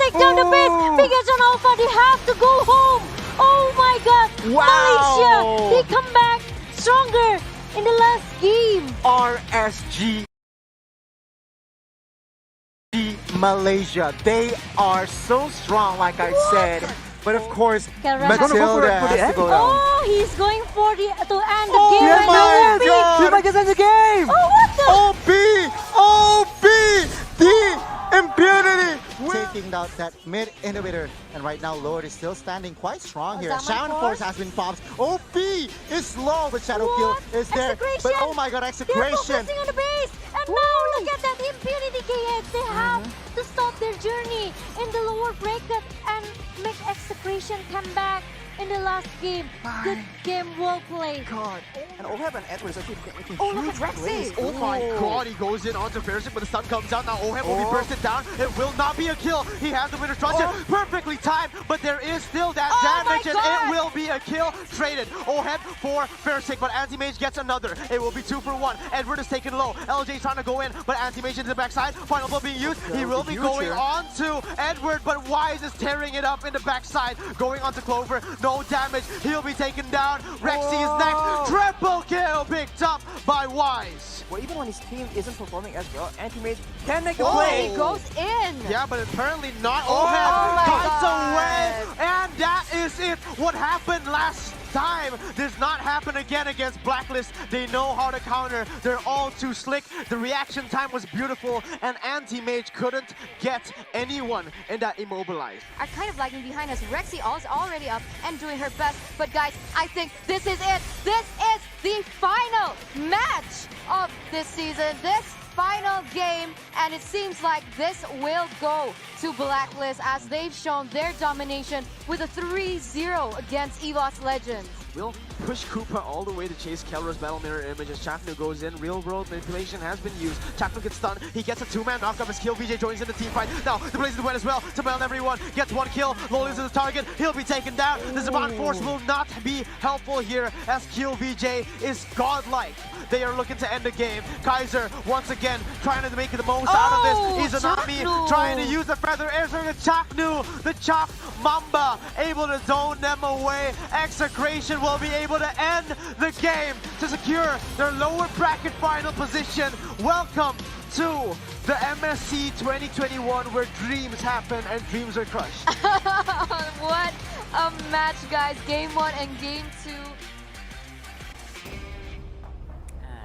take down the base. Figures on Alpha, they have to go home. Oh my god. Wow. Malaysia, they come back stronger in the last game. RSG Malaysia, they are so strong, like I said. But of course, Matilda has to go down. Oh, he's going for to end the Oh game. my god! He might just end the game! Oh, what the? OP! OP! The impunity! Taking out that mid inhibitor. And right now, Lord is still standing quite strong here. Zaman Shaman Force has been popped. OP is low, but Shadow Kill What? is there. Execration. But oh my god, They're Execration! focusing on the base. And now look at that impunity KX. They have to stop their journey in the lower bracket and make Execration come back in the last game. Good game, well played. God. And Oheb and Edwards are making Oh, look huge at Rexy. plays. Oh my god, he goes in onto Ferrisik, but the stun comes out. Now Oheb will be bursted down. It will not be a kill. He has the winner's trust here. Perfectly timed, but there is still that damage, and God. it will be a kill. Traded. Oheb for Ferrisik, but Anti-Mage gets another. It will be 2 for 1. Edward is taken low. LJ is trying to go in, but Anti-Mage into the backside. Final blow being used. He will be going on to Edward, but Wise is tearing it up in the backside. Going on to Clover. No damage. He'll be taken down. Rexy is next. Triple kill picked up by Wise. Well, even when his team isn't performing as well, Anti-Mage can make a play. He goes in. Yeah, but apparently not. Oh Oheb my cuts God. away, and that is it. What happened last time does not happen again against Blacklist. They know how to counter. They're all too slick. The reaction time was beautiful, and Anti-Mage couldn't get anyone in that immobilized. Are kind of lagging behind us. Rexy is already up and doing her best. But guys, I think this is it. This is the final match of this season. This final game, and it seems like this will go to Blacklist as they've shown their domination with a 3-0 against EVOS Legends. Will push Koopa all the way to chase Kelra's Battle Mirror image as Chaknu goes in. Real world manipulation has been used. Chaknu gets stunned. He gets a 2-man knockup as Kill VJ joins in the team fight. Now, the Blaze is the win as well to melt everyone. Gets 1 kill. Lol is the target. He'll be taken down. The Zaman Force will not be helpful here as Kill VJ is godlike. They are looking to end the game. Kaiser, once again, trying to make the most out of this. Izanami Chaknu. trying to use the Feather Airstream to Chaknu. The Chak Mamba able to zone them away. Execration will be able to end the game to secure their lower bracket final position. Welcome to the MSC 2021 where dreams happen and dreams are crushed. What a match, guys. Game 1 and Game 2.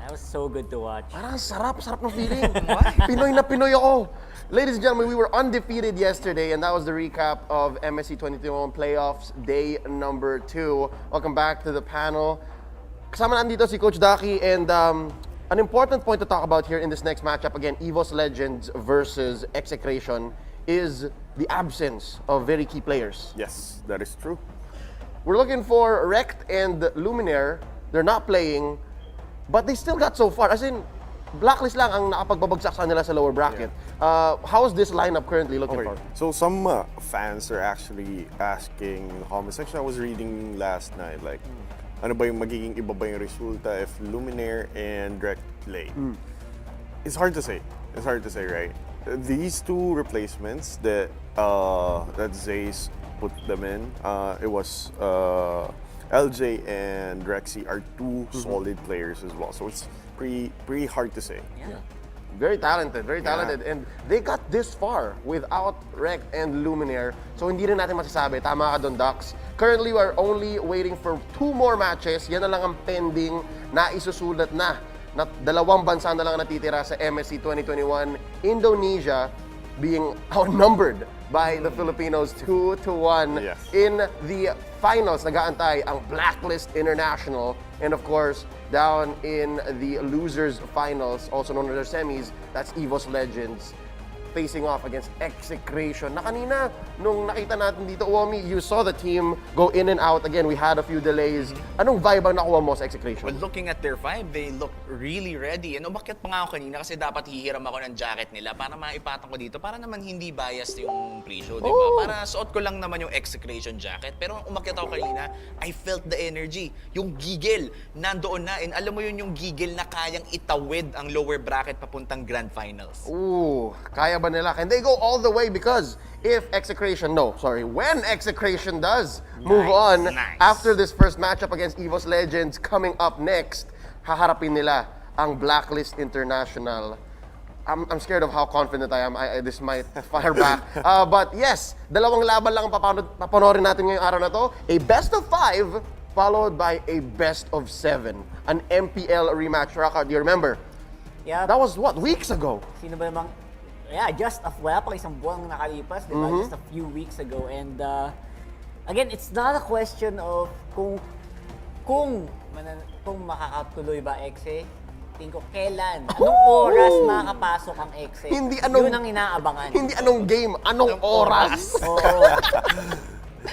That was so good to watch. Parang sarap ng feeling. Pinoy na Pinoy ako. Ladies and gentlemen, we were undefeated yesterday, and that was the recap of MSC 2021 Playoffs Day number 2. Welcome back to the panel. Kasama nandito si Coach Daki, and an important point to talk about here in this next matchup, again, EVOS Legends versus Execration, is the absence of very key players. Yes, that is true. We're looking for Rect and Luminaire. They're not playing, but they still got so far. As in, Blacklist lang ang nakapagbabagsak sa nila sa lower bracket. How is this lineup currently looking for? So some fans are actually asking in the comment section. I was reading last night, like, ano ba yung magiging iba ba yung resulta if Luminaire and Rect play? It's hard to say. It's hard to say, right? These two replacements that Zays put them in, it was LJ and Rexy are two solid players as well. So it's pretty hard to say. Yeah. Very talented, and they got this far without Rect and Luminaire. So hindi rin natin masasabi, tama ka doon, Dax. Currently, we are only waiting for 2 more matches. Yan na lang ang pending na isusulat na. Dalawang bansa na lang natitira sa MSC 2021. Indonesia being outnumbered by the Filipinos 2-1 in the finals. Nag-aantay ang Blacklist International, and of course, down in the losers finals, also known as their semis, that's EVOS Legends facing off against Execration. Na kanina, nung nakita natin dito, Uomi, you saw the team go in and out. Again, we had a few delays. Anong vibe ang nakuha mo sa Execration? Well, looking at their vibe, they look really ready. And umakyat pa nga ako kanina kasi dapat hihiram ako ng jacket nila para maipatong ko dito. Para naman hindi biased yung pre-show, di ba? Para suot ko lang naman yung Execration jacket. Pero umakyat ako kanina, I felt the energy. Yung gigil, nandoon na. And alam mo yun yung gigil na kayang itawid ang lower bracket papuntang Grand Finals. Kaya ba ba nila? Can they go all the way? Because when Execration does move on after this first matchup against EVOS Legends, coming up next, haharapin nila ang Blacklist International. I'm scared of how confident I am. This might fire back. But yes, dalawang laban lang ang papanorin natin ngayong araw na to. A best of 5 followed by a best of 7. An MPL rematch. Raka, do you remember? Yeah. That was what? Weeks ago. Sino ba namang... Yeah, wala pa isang buwang nakalipas, di ba? Just a few weeks ago. And again, it's not a question of kung makakatuloy ba Exe. Tingin ko, kailan? Anong oras makakapasok ang Exe? Yun ang inaabangan. Hindi anong game, anong oras.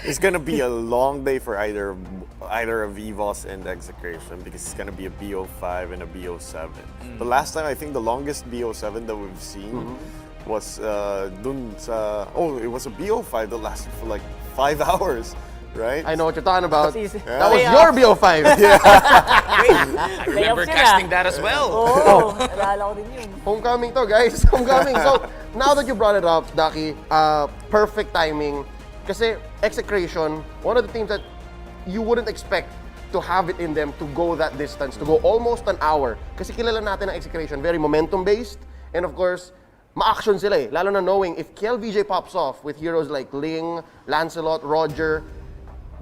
It's gonna be a long day for either of EVOS and Execration because it's gonna be a BO5 and a BO7. The last time, I think the longest BO7 that we've seen was it was a BO5 that lasted for like 5 hours, right? I know what you're talking about. Yeah. That was your BO5. I remember casting that as well. Nalala ko din yun. Homecoming to, guys. Homecoming. So, now that you brought it up, Daki, perfect timing. Kasi Execration, one of the teams that you wouldn't expect to have it in them to go that distance, to go almost an hour. Kasi kilala natin ang Execration, very momentum-based. And of course, ma-action sila eh. Lalo na knowing if KLVJ pops off with heroes like Ling, Lancelot, Roger,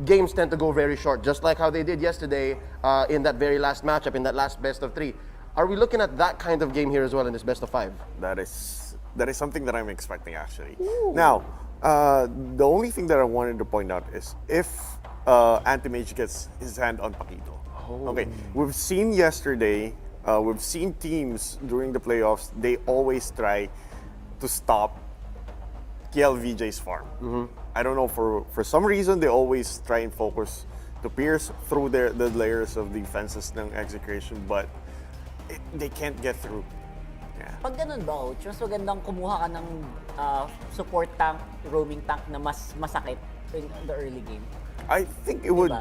games tend to go very short, just like how they did yesterday in that very last matchup, in that last best of 3. Are we looking at that kind of game here as well in this best of 5? That is something that I'm expecting actually. Now, the only thing that I wanted to point out is if Anti-Mage gets his hand on Paquito. Okay, we've seen yesterday, we've seen teams during the playoffs, they always try to stop KLVJ's farm. I don't know, for some reason, they always try and focus to pierce through the layers of defenses ng Execration, but they can't get through. Yeah. Pag ganun ba, Coach, mas magandang kumuha ka ng support tank, roaming tank na mas masakit in the early game. I think it would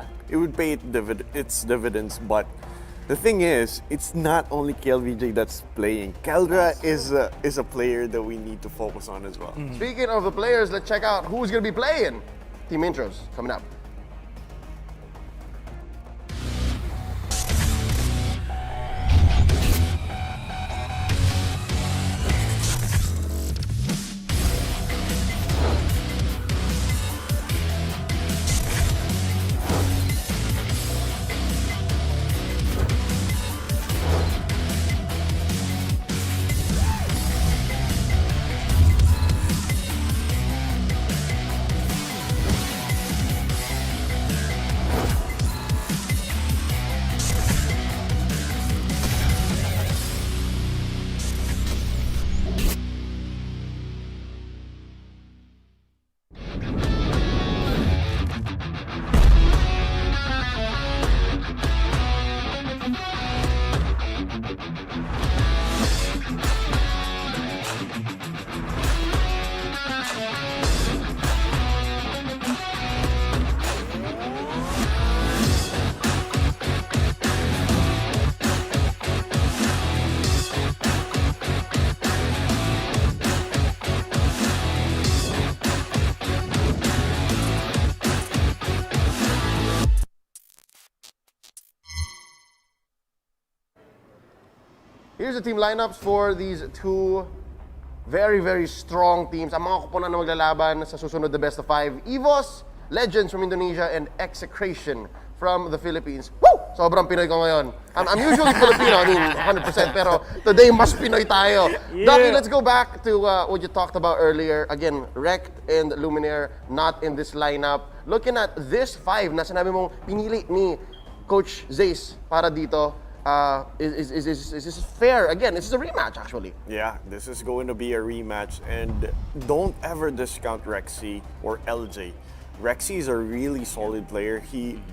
pay its dividends, but the thing is, it's not only KLVJ that's playing. Keldra is a player that we need to focus on as well. Speaking of the players, let's check out who's going to be playing. Team intros coming up. Here's the team lineups for these two very, very strong teams. Ang mga kupunan na maglalaban sa susunod na best of 5. EVOS, Legends from Indonesia, and Execration from the Philippines. Woo! Sobrang Pinoy ko ngayon. I'm usually Filipino, I mean 100%, pero today mas Pinoy tayo. Ducky, let's go back to what you talked about earlier. Again, Rect and Luminaire not in this lineup. Looking at this 5 na sinabi mong pinili ni Coach Zace para dito, is this fair? Again, this is a rematch actually. Yeah, this is going to be a rematch, and don't ever discount Rexy or LJ. Rexy is a really solid player.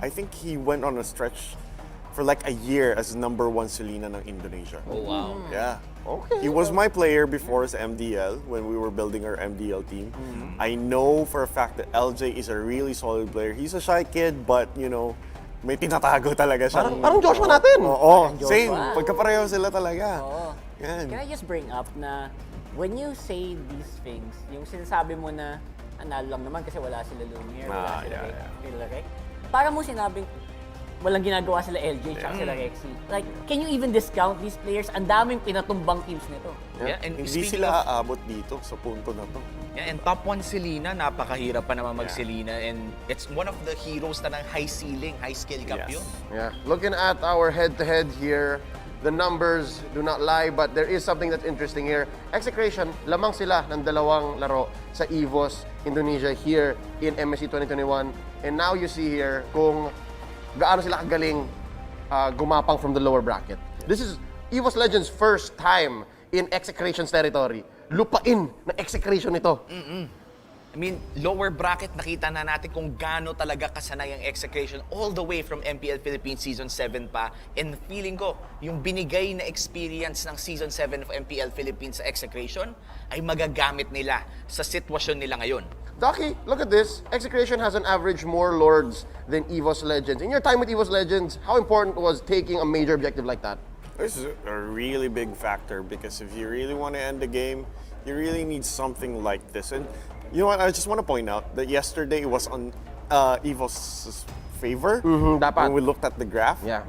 I think he went on a stretch for like a year as number 1 Selena ng Indonesia. Oh, wow. Yeah. Okay. He was my player before as MDL when we were building our MDL team. I know for a fact that LJ is a really solid player. He's a shy kid, but you know, may tinatago talaga siya. Parang Joshua natin. Oo, Joshua. same. Pagkapareho sila talaga. Oo. Yan. Can I just bring up na when you say these things, yung sinasabi mo na analo lang naman kasi wala sila Lumiere, wala sila Rek. Para mo sinabing walang ginagawa sila LJ tsaka sila Rexy. Like, can you even discount these players? Ang daming pinatumbang teams nito. Yeah, and Hindi speaking sila of- aabot dito sa punto na to. Yeah, and top 1 si Lina, napakahirap pa naman mag-Selena, and it's one of the heroes na ng high ceiling, high skill cap Yes. yun. Yeah, looking at our head-to-head here, the numbers do not lie, but there is something that's interesting here. Execration, lamang sila ng dalawang laro sa EVOS Indonesia here in MSC 2021. And now you see here kung gaano sila kagaling gumapang from the lower bracket. This is EVOS Legends' first time in Execration's territory. Lupain na Execration ito. I mean, lower bracket, nakita na natin kung gaano talaga kasanay ang Execration all the way from MPL Philippines Season 7 pa. And feeling ko, yung binigay na experience ng Season 7 of MPL Philippines sa Execration ay magagamit nila sa sitwasyon nila ngayon. Ducky, look at this. Execration has an average more lords than EVOS Legends. In your time with EVOS Legends, how important was taking a major objective like that? This is a really big factor because if you really want to end the game, you really need something like this. And you know what? I just want to point out that yesterday it was on EVOS's favor dapat. when we looked at the graph. Yeah.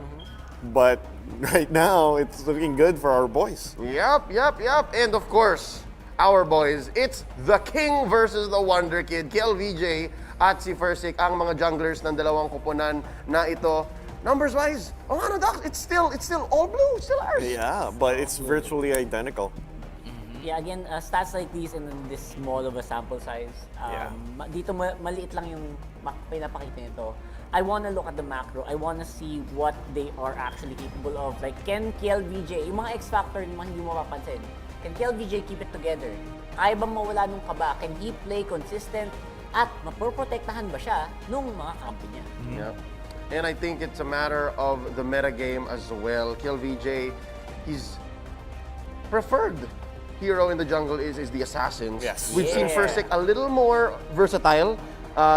But right now, it's looking good for our boys. Yup. And of course, our boys, it's the King versus the Wonder Kid. KLVJ at si Fursic, ang mga junglers ng dalawang kuponan na ito. Numbers-wise, Doc, it's still all blue, it's still ours. Yeah, but it's virtually identical. Yeah, again, stats like these in this small of a sample size, dito maliit lang yung pinapakita nito. I want to look at the macro. I want to see what they are actually capable of. Like, can KLVJ, yung mga X-Factor yung mga hindi mo mapapansin, can KLVJ keep it together? Kaya bang mawala nung kaba? Can he play consistent? At mapoprotektahan ba siya nung mga kampi niya? Yeah. And I think it's a matter of the meta game as well. KLVJ, his preferred hero in the jungle is the assassins. Yes. We've seen Fursic a little more versatile.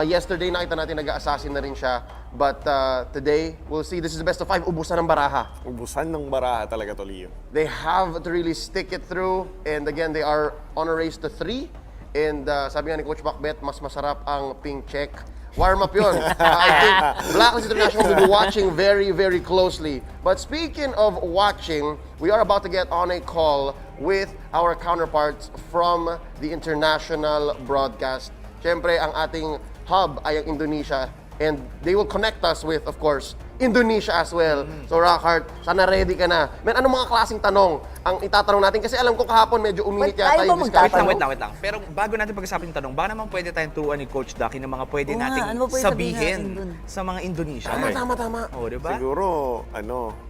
Yesterday, nakita natin nag-assassin na rin siya. But today, we'll see. This is the best of 5. Ubusan ng baraha. Ubusan ng baraha talaga to, Leo. They have to really stick it through. And again, they are on a race to 3. And sabi nga ni Coach Macbeth, mas masarap ang pink check. Warm up yun. I think Blacklist International will be watching very, very closely. But speaking of watching, we are about to get on a call with our counterparts from the international broadcast. Siyempre, ang ating hub ay ang Indonesia. And they will connect us with, of course, Indonesia as well. So Rockhart, sana ready ka na. Men, anong mga klaseng tanong ang itatanong natin? Kasi alam ko kahapon medyo uminit yata yung discussion. Wait lang. Pero bago natin pag-usapin yung tanong, baka naman pwede tayong turuan ni Coach Ducky ng mga pwede nating ano ba pwede sabihin sabihin natin sa mga Indonesia. Tama. O, diba? Siguro,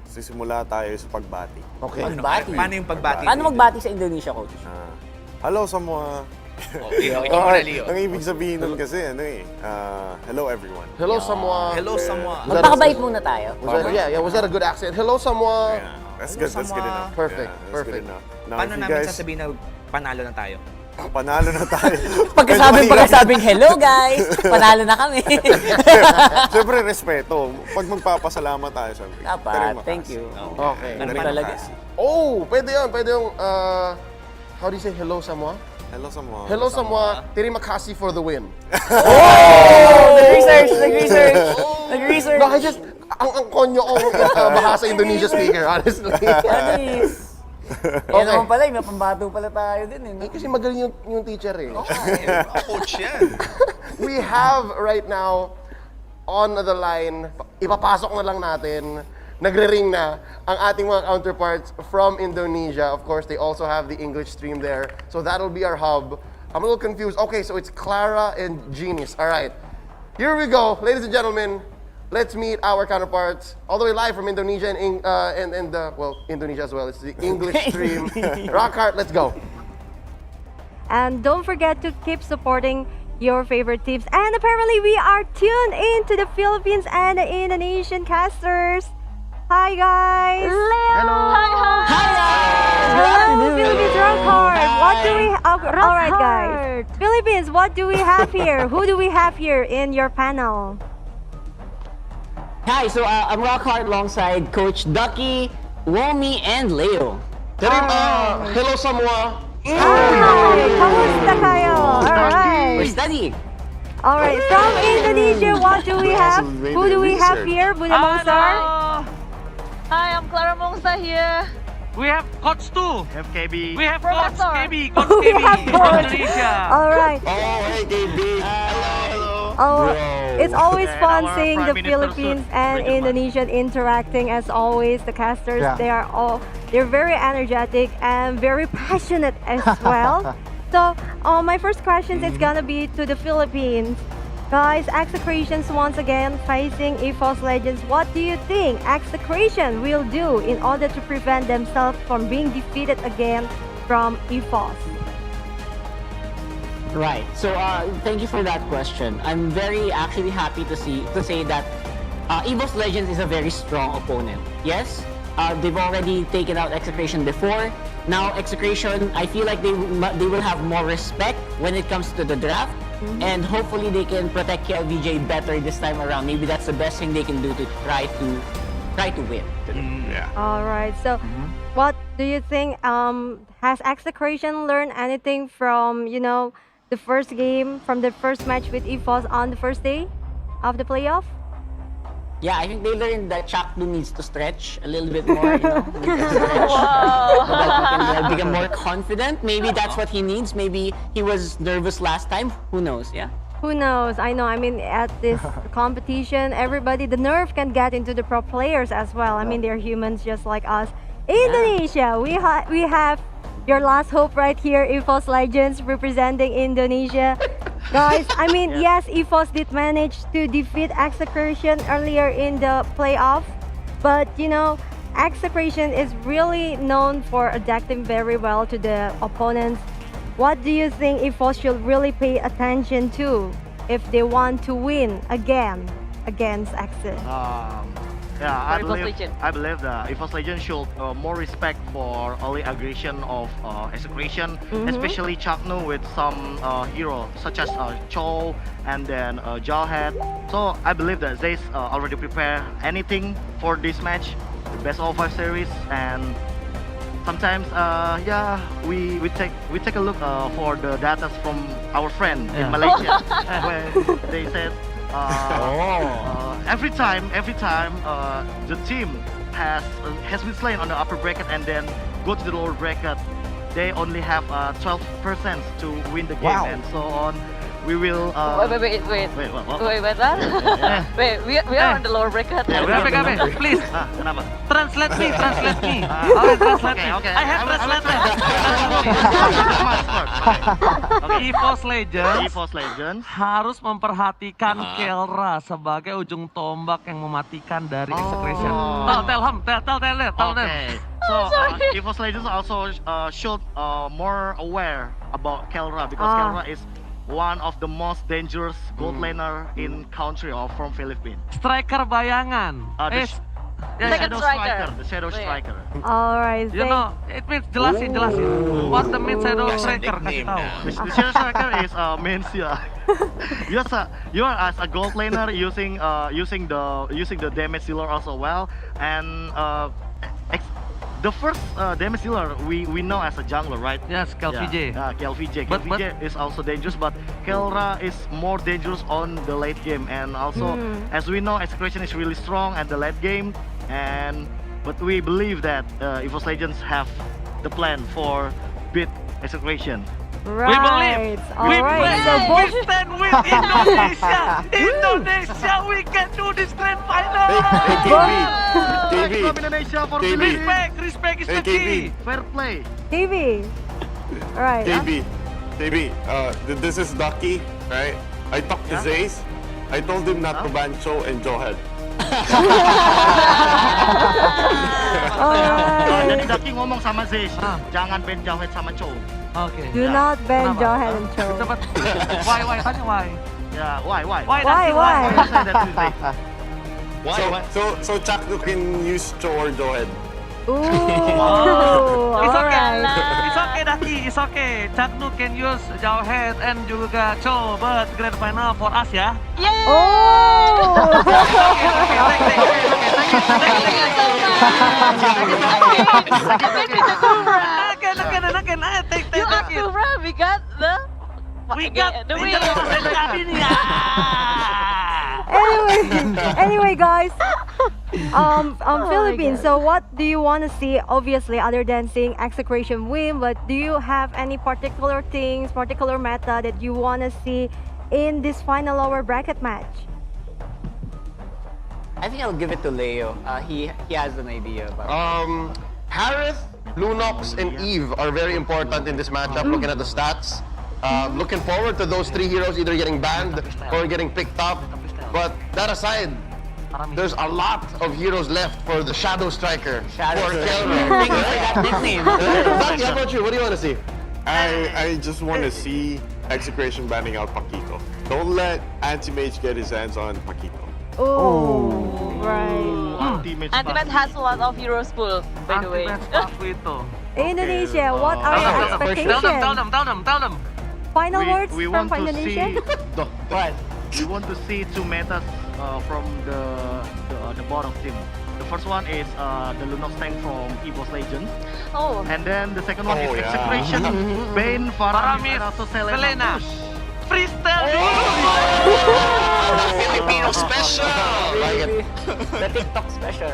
sisimula tayo sa pagbati. Okay. Pagbati. Paano yung pagbati? Paano magbati sa Indonesia, Coach? Hello sa mga... Ikaw muna, Leo. Ang ibig sabihin nun kasi, hello everyone. Hello, Samoa. Hello, Samoa. Magpakabait muna tayo. Was that a good accent? Hello, Samoa. Yeah, that's good enough. Perfect, Yeah, that's perfect. good enough. Now, Paano if you namin guys, sasabihin na panalo na tayo? panalo na tayo. Pagkasabing, hello guys, panalo na kami. Siyempre, respeto. Pag magpapasalamat tayo, sabi. Dapat, thank you. Okay. Ganun talaga. Oh, pwede yung, how do you say hello, Samoa? Hello sa mga. Hello, Samoa. Terima kasih for the win. Nag-research. No, I just, ang konyo ko baka sa Indonesia speaker, honestly. Anis. Yan naman pala, may pambato pala tayo din. Eh, kasi magaling yung teacher eh. Coach yan. We have right now on the line, ipapasok na lang natin, nagre-ring na ang ating mga counterparts from Indonesia. Of course, they also have the English stream there. So that'll be our hub. I'm a little confused. Okay, so it's Clara and Genius. All right. Here we go, ladies and gentlemen. Let's meet our counterparts all the way live from Indonesia and Indonesia as well. It's the English stream. Rockhart, let's go. And don't forget to keep supporting your favorite teams. And apparently we are tuned into the Philippines and the Indonesian casters. Hi guys! Hello! Hello, Philippines Rockhart! What do we alright guys. Philippines, what do we have here? Who do we have here in your panel? Hi, so I'm Rockhart alongside Coach Ducky, Womi, and Leo. Hello, Samoa. Hi! Kamusta kayo? We're Alright. studying. Alright, from Indonesia, what do we have? Made Who their do we have research. here? Buddha Mongsar? Hi, I'm Clara Mongsa here. We have Coach 2. FKB. We have Professor. Coach KB. Coach We KB have from Coach. Indonesia. Alright. Oh, hey, KB. Hello. Oh, it's always And fun our seeing the Prime Minister Philippines soon. and Very good Indonesian interacting as always. The casters, Yeah. they're very energetic and very passionate as well. So, my first question is gonna be to the Philippines. Guys, Execrations once again facing EVOS Legends. What do you think Execration will do in order to prevent themselves from being defeated again from EVOS? Right. So thank you for that question. I'm very actually happy to say that EVOS Legends is a very strong opponent. Yes, they've already taken out Execration before. Now Execration, I feel like they will have more respect when it comes to the draft. And hopefully they can protect KLVJ better this time around. Maybe that's the best thing they can do to try to win. Yeah. All right. So, what do you think? Has Execration learned anything from the first game, from the first match with EVOS on the first day of the playoff? Yeah, I think they learned that Chakdu needs to stretch a little bit more, needs to stretch so that he can become more confident. Maybe that's what he needs. Maybe he was nervous last time. Who knows? Yeah. Who knows? I know. I mean, at this competition, everybody, the nerve can get into the pro players as well. I mean, they're humans just like us. Indonesia, we have your last hope right here, EVOS Legends representing Indonesia. Guys, I mean, yes, EVOS did manage to defeat Execration earlier in the playoff, but Execration is really known for adapting very well to the opponents. What do you think EVOS should really pay attention to if they want to win again against Exe? Yeah, I For EVOS believe Legend. the EVOS Legend should more respect for early aggression of Execration, especially Chaknu with some heroes such as Cho and then Jawhead. So I believe that they already prepare anything for this match, the best of 5 series, and sometimes we take a look for the data from our friend in Malaysia where they said. Every time the team has been slain on the upper bracket and then go to the lower bracket, they only have 12% to win the game and so on. We will. Wait. What? Wait, wait, we are on the lower bracket. Yeah, we are on the Gabe, lower bracket. please. Kenapa? Translate me. Translate me. Okay. I have translated. EVOS Legends EVOS Legends harus memperhatikan Kelra sebagai ujung tombak yang mematikan dari Execration. Tell them. Okay. So EVOS Legends also should more aware about Kelra because Kelra is one of the most dangerous gold laner in country or from Philippines. Striker bayangan. The Second striker. The shadow striker. All right. You know, it means jelasin. What the mean shadow striker? Kasih tahu. The shadow striker is means you are as a gold laner using the damage dealer also well, and the first damage dealer we know as a jungler, right? Yes, KLVJ. KLVJ. But- KLVJ is also dangerous, but Kelra is more dangerous on the late game. And also, as we know, Execration is really strong at the late game. But we believe that EVOS Legends have the plan for beat Execration. Right. We believe. All We right. play. So We both stand with Indonesia. Indonesia, we can do this grand final. Flag from Indonesia for KB. Philippines. Respect is the Hey, KB. key. Fair play. TV. All right. KB, this is Ducky, right? I talked to Zace. I told him not to ban Cho and Johan. Jadi Daki ngomong sama Zesh, jangan ban Jawhead sama Cho. Okay. Do not ban Kenapa? Johan and Cho. Cepat. Why? Tanya why? Yeah, why? Why? Why? Daki, Why? You say that to Zesh. So Chaknu can use Cho or Johan. Ooh. It's All okay. right. It's okay, Daki. It's okay. Chaknu can use Jawhead and juga Cho, but grand final for us ya. Oh. Again. You are Cobra, we got the... the win. Anyway, guys. Philippines. So, what do you want to see? Obviously, other than seeing Execration win, but do you have any particular things, particular meta that you want to see in this final lower bracket match? I think I'll give it to Leo. He has an idea about Harith, Lunox, and Eve are very important in this matchup, looking at the stats. Looking forward to those 3 heroes either getting banned or getting picked up. But that aside, there's a lot of heroes left for the Shadow Striker. For Kelvin. How about you? What do you want to see? I just want to see Execration banning out Paquito. Don't let Anti-Mage get his hands on Paquito. Oh, right. Antimat has a lot of heroes pool, by the way. Indonesia, what are your expectations? Tell them. Final words we from want to Indonesia? We want to see 2 metas from the bottom team. The first one is the Lunox tank from EVOS Legends. Oh. And then the second one is Execration, Bane, Faramis, and also Selena. Freestyle! Filipino special! the TikTok special.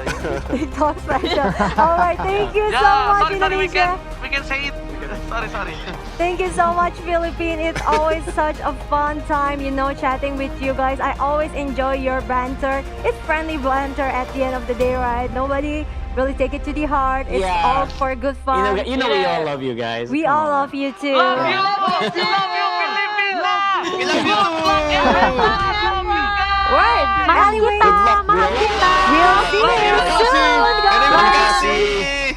TikTok special. Alright, thank you so much, Indonesia. We can say it. Sorry. Thank you so much, Philippines. It's always such a fun time, chatting with you guys. I always enjoy your banter. It's friendly banter at the end of the day, right? Nobody really take it to the heart. It's all for good fun. You know we all love you guys. We all love you too. Love you, Philippines! We love you too! Right. Anyway, we'll see you soon, guys.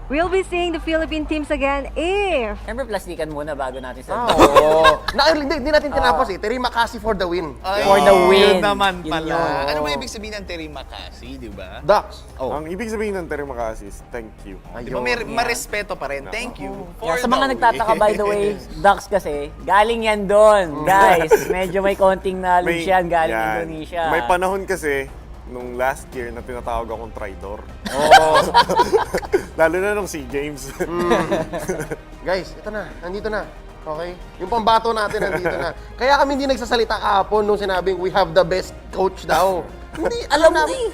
We'll be seeing the Philippine teams again if... Siyempre, plastikan muna bago natin sa... Oo. Hindi natin tinapos eh. Terry Makasi for the win. For the win. Yun naman Yun pala. yun. Ano ba ibig sabihin ng Terry Makasi, di ba? Dax. Ang ibig sabihin ng Terry Makasi is thank you. Di ba may marespeto pa rin? Thank you for Sa mga the nagtataka, win. by the way, Dax kasi, galing yan doon. Guys, medyo may konting knowledge yan galing Indonesia. May panahon kasi, nung last year na tinatawag akong traidor. Lalo na nung SEA Games. Guys, ito na. Nandito na. Okay? Yung pambato natin nandito na. Kaya kami hindi nagsasalita kahapon nung sinabing we have the best coach daw. Hindi, alam namin.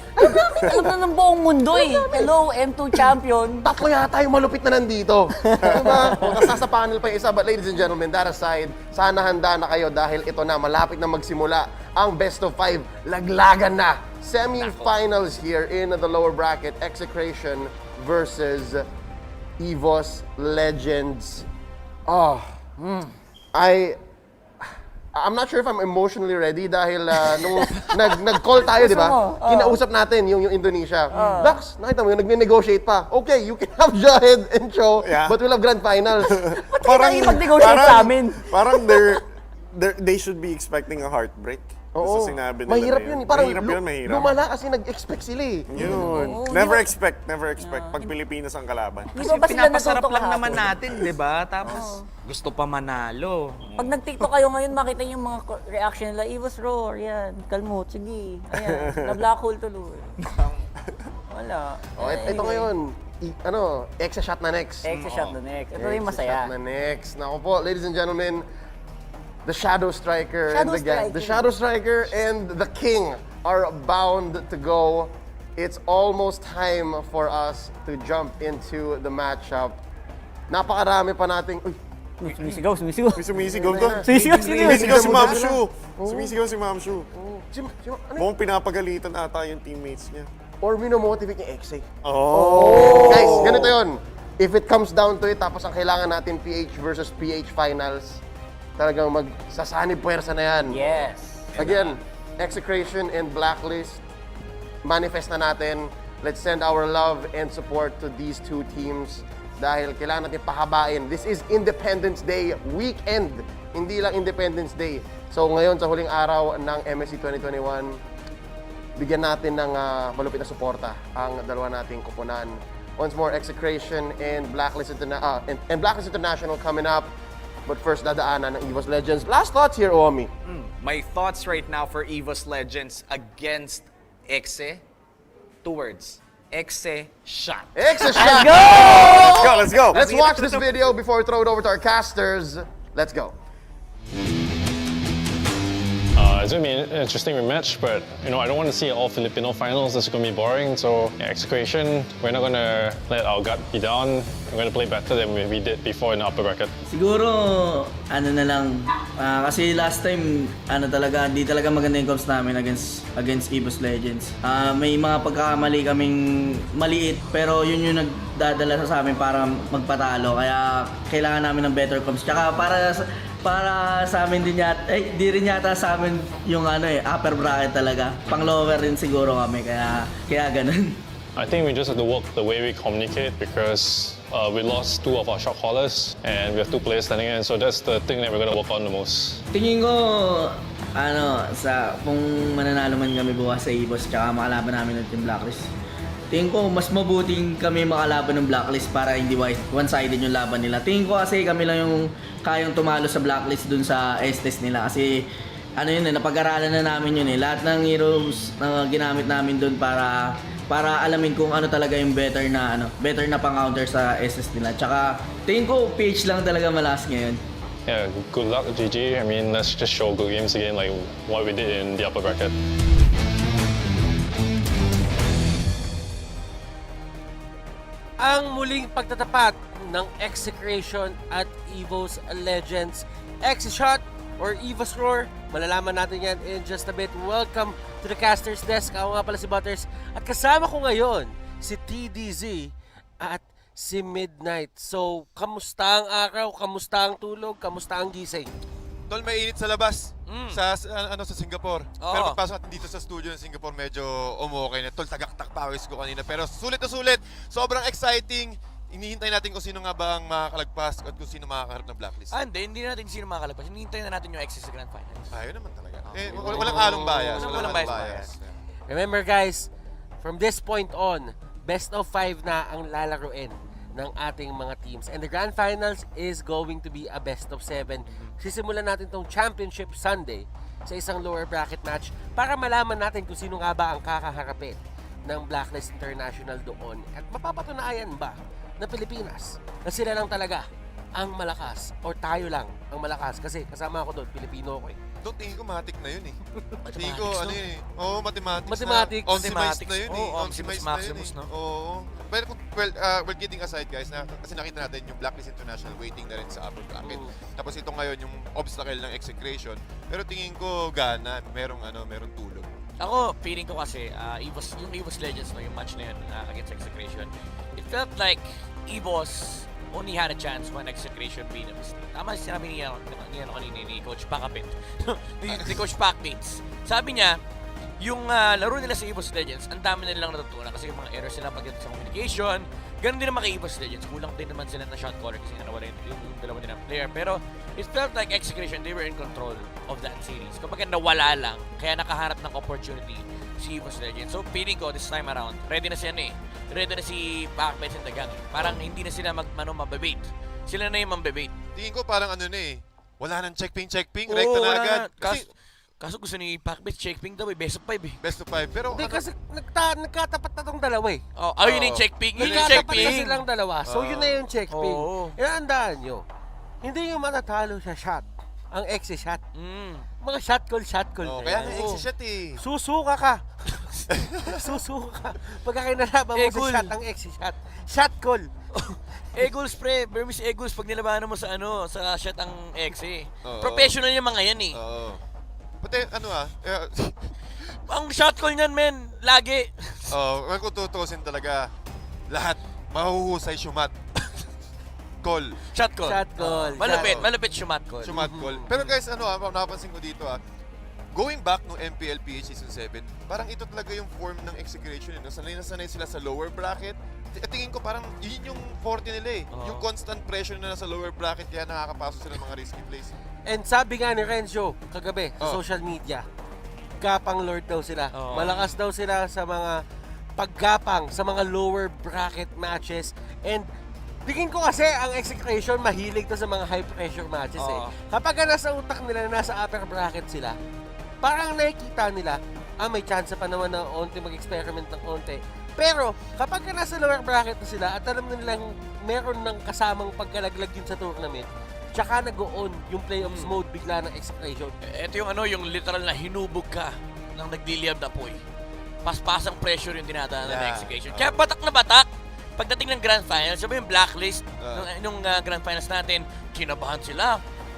Alam na ng buong mundo eh. Hello, M2 champion. Tatlo yata yung malupit na nandito. Diba? O, tas nasa panel pa yung isa. But ladies and gentlemen, that aside, sana handa na kayo dahil ito na, malapit na magsimula ang best of 5. Laglagan na. Semi-finals here in the lower bracket. Execration versus EVOS Legends. I'm not sure if I'm emotionally ready dahil nung nag-call tayo, di ba? Kinausap natin yung Indonesia. Dax, nakita mo yun, nag-negotiate pa. Okay, you can have Jahed and Cho, but we'll have grand finals. Ba't kayo mag-negotiate sa amin? Parang they should be expecting a heartbreak. Oo. Sinabi nila Mahirap yun. Parang mahirap. lumala kasi nag-expect sila eh. Yun. Never expect. Pag Pilipinas ang kalaban. Di ba sila Pinapasarap natuto lang naman kahapon? natin, di ba? Tapos gusto pa manalo. Pag nag-TikTok kayo ngayon, makita niyo yung mga reaction nila. EVOS roar, yan. Kalmot, sige. Ayan, na-black hole tuloy. Wala. Ito ngayon, Exa-shot na next. Exa-shot na next. Ito yung masaya. Exa-shot na next. Naku po, ladies and gentlemen, the Shadow Striker and the Shadow Striker and the King are bound to go. It's almost time for us to jump into the matchup. Napakarami pa nating... Uy, sumisigaw. Sumisigaw to. Sumisigaw si Ma'am Shu. Sumisigaw si Ma'am Shu. Mukhang pinapagalitan ata yung teammates niya. Or minomotivate yung Exe. Guys, ganito yun. If it comes down to it, tapos ang kailangan natin PH versus PH finals, talagang magsasanib puwersa na yan. Yes. Again, Execration and Blacklist, manifest na natin. Let's send our love and support to these two teams dahil kailangan natin pahabain. This is Independence Day weekend, hindi lang Independence Day. So ngayon sa huling araw ng MSC 2021, bigyan natin ng malupit na suporta ang dalawa nating kupunan. Once more, Execration and Blacklist International coming up. But first, dadaanan ng EVOS Legends. Last thoughts here, Omi. My thoughts right now for EVOS Legends against Exe, 2 words. Execration. Execration! Let's go! Let's watch this video before we throw it over to our casters. Let's go. It's going to be an interesting rematch, but I don't want to see all Filipino finals. This is going to be boring. So Execration, we're not going to let our gut be down. We're going to play better than we did before in the upper bracket. Siguro, na lang, kasi last time, hindi talaga maganda yung comps namin against EVOS Legends. May mga pagkakamali kaming maliit, pero yun yung nagdadala sa amin para magpatalo. Kaya kailangan namin ng better comps. Tsaka para sa amin din yata, di rin yata sa amin yung upper bracket talaga. Pang lower rin siguro kami, kaya ganun. I think we just have to work the way we communicate because we lost 2 of our shot callers and we have 2 players standing in, so that's the thing that we're going to work on the most. Tingin ko, kung mananalo man kami bukas sa EVOS tsaka makalaban namin ng Team Blacklist, tingin ko mas mabuting kami makalaban ng Blacklist para hindi one-sided yung laban nila. Tingin ko kasi kami lang yung kayang tumalo sa Blacklist dun sa S-test nila kasi napag-aralan na namin yun Lahat ng heroes na ginamit namin dun para alamin kung ano talaga yung better na pang-counter sa SS nila. Tsaka tingin ko PH lang talaga malakas ngayon. Yeah, good luck, GG. I mean, let's just show good games again like what we did in the upper bracket. Ang muling pagtatapat ng Execration at EVOS Legends. Exeshot or EVOS Roar, malalaman natin yan in just a bit. Welcome to the Caster's Desk. Ako nga pala si Butters. At kasama ko ngayon si TDZ at si Midnight. So, kamusta ang araw? Kamusta ang tulog? Kamusta ang gising? Tol, mainit sa labas sa Singapore. Pero pagpasok natin dito sa studio ng Singapore, medyo umukay na. Tol, tagaktak pawis ko kanina. Pero sulit na sulit. Sobrang exciting. Inihintay natin kung sino nga ba ang makakalagpas at kung sino makakaharap ng Blacklist. Hindi natin sino makakalagpas. Hinihintay na natin yung Exes sa Grand Final. Ayun naman talaga. Walang halong bias. Walang bias. Remember guys, from this point on, best of 5 na ang lalaruin ng ating mga teams. And the Grand Finals is going to be a best of 7. Sisimulan natin tong Championship Sunday sa isang lower bracket match para malaman natin kung sino nga ba ang kakaharapin ng Blacklist International doon. At mapapatunayan ba na Pilipinas na sila lang talaga ang malakas or tayo lang ang malakas? Kasi kasama ako doon, Pilipino ko Doon tingin ko matik na yun Tingin ko mathematics na yun Maximus, no? Oo. Well, we're kidding aside guys, kasi nakita natin yung Blacklist International waiting na rin sa upper bracket. Tapos ito ngayon yung obstacle ng Execration. Pero tingin ko gana, merong tulog. Ako, feeling ko kasi, yung EVOS Legends, yung match na yun against Execration, it felt like EVOS only had a chance when Execration beat them. Tama sinabi niya kanina ni Coach Pakapit, ni Coach Pakpits. Sabi niya, yung laro nila sa EVOS Legends, ang dami nilang natutunan kasi yung mga errors nila pagdating sa communication. Ganun din naman kay EVOS Legends. Kulang din naman sila na shot caller kasi nawala yung dalawa nilang player. Pero it felt like Execration, they were in control of that series. Kapag nawala lang, kaya nakaharap ng opportunity si EVOS Legends. So feeling ko this time around, ready na siya ready na si Pakpets and the gang. Parang hindi na sila mababait. Sila na yung mambabait. Tingin ko parang wala nang checkping, rekta na agad. Kaso gusto ni Pakpets checkping daw best of 5 Best of 5. Pero kasi nagkatapat na tong dalawa yun yung checkping. Nagkatapat na silang dalawa. So yun na yung checkping. Iandaan nyo, hindi nyo matatalo sa shot ang Exechat. Mga shot call na kaya yan. nga Exechat Susuka ka. Pagka kinalaban mo sa shot ang Exechat. Shot call. Eagles pre, Burmese Eagles pag nilabanan mo sa sa shot ang Exe. Professional yung mga yan Oo. Pati ang shot call niyan men, lagi. Kung tutusin talaga, lahat mahuhusay shumat. Shot call. Malapit shumat call. Pero guys, napansin ko dito going back no MPLPH Season 7, parang ito talaga yung form ng Execration. Sanay na sanay sila sa lower bracket. Tingin ko parang yun yung forte nila Yung constant pressure na nasa lower bracket kaya nakakapasok sila ng mga risky plays. And sabi nga ni Renzo kagabi sa social media, gapang lord daw sila. Malakas daw sila sa mga paggapang sa mga lower bracket matches. And tingin ko kasi ang Execration mahilig to sa mga high pressure matches Kapag nasa utak nila na nasa upper bracket sila, parang nakikita nila, may chance pa naman na onte mag-experiment ng onte. Pero, kapag nasa lower bracket na sila at alam na nilang meron ng kasamang pagkalaglag yun sa tournament, tsaka nag-on yung playoffs mode bigla ng Execration. Ito yung yung literal na hinubog ka ng nagliliyab na apoy. Paspasang pressure yung dinadaanan ng Execration. Kaya batak na batak. Pagdating ng Grand Finals, sabi yung Blacklist, nung Grand Finals natin, kinabahan sila.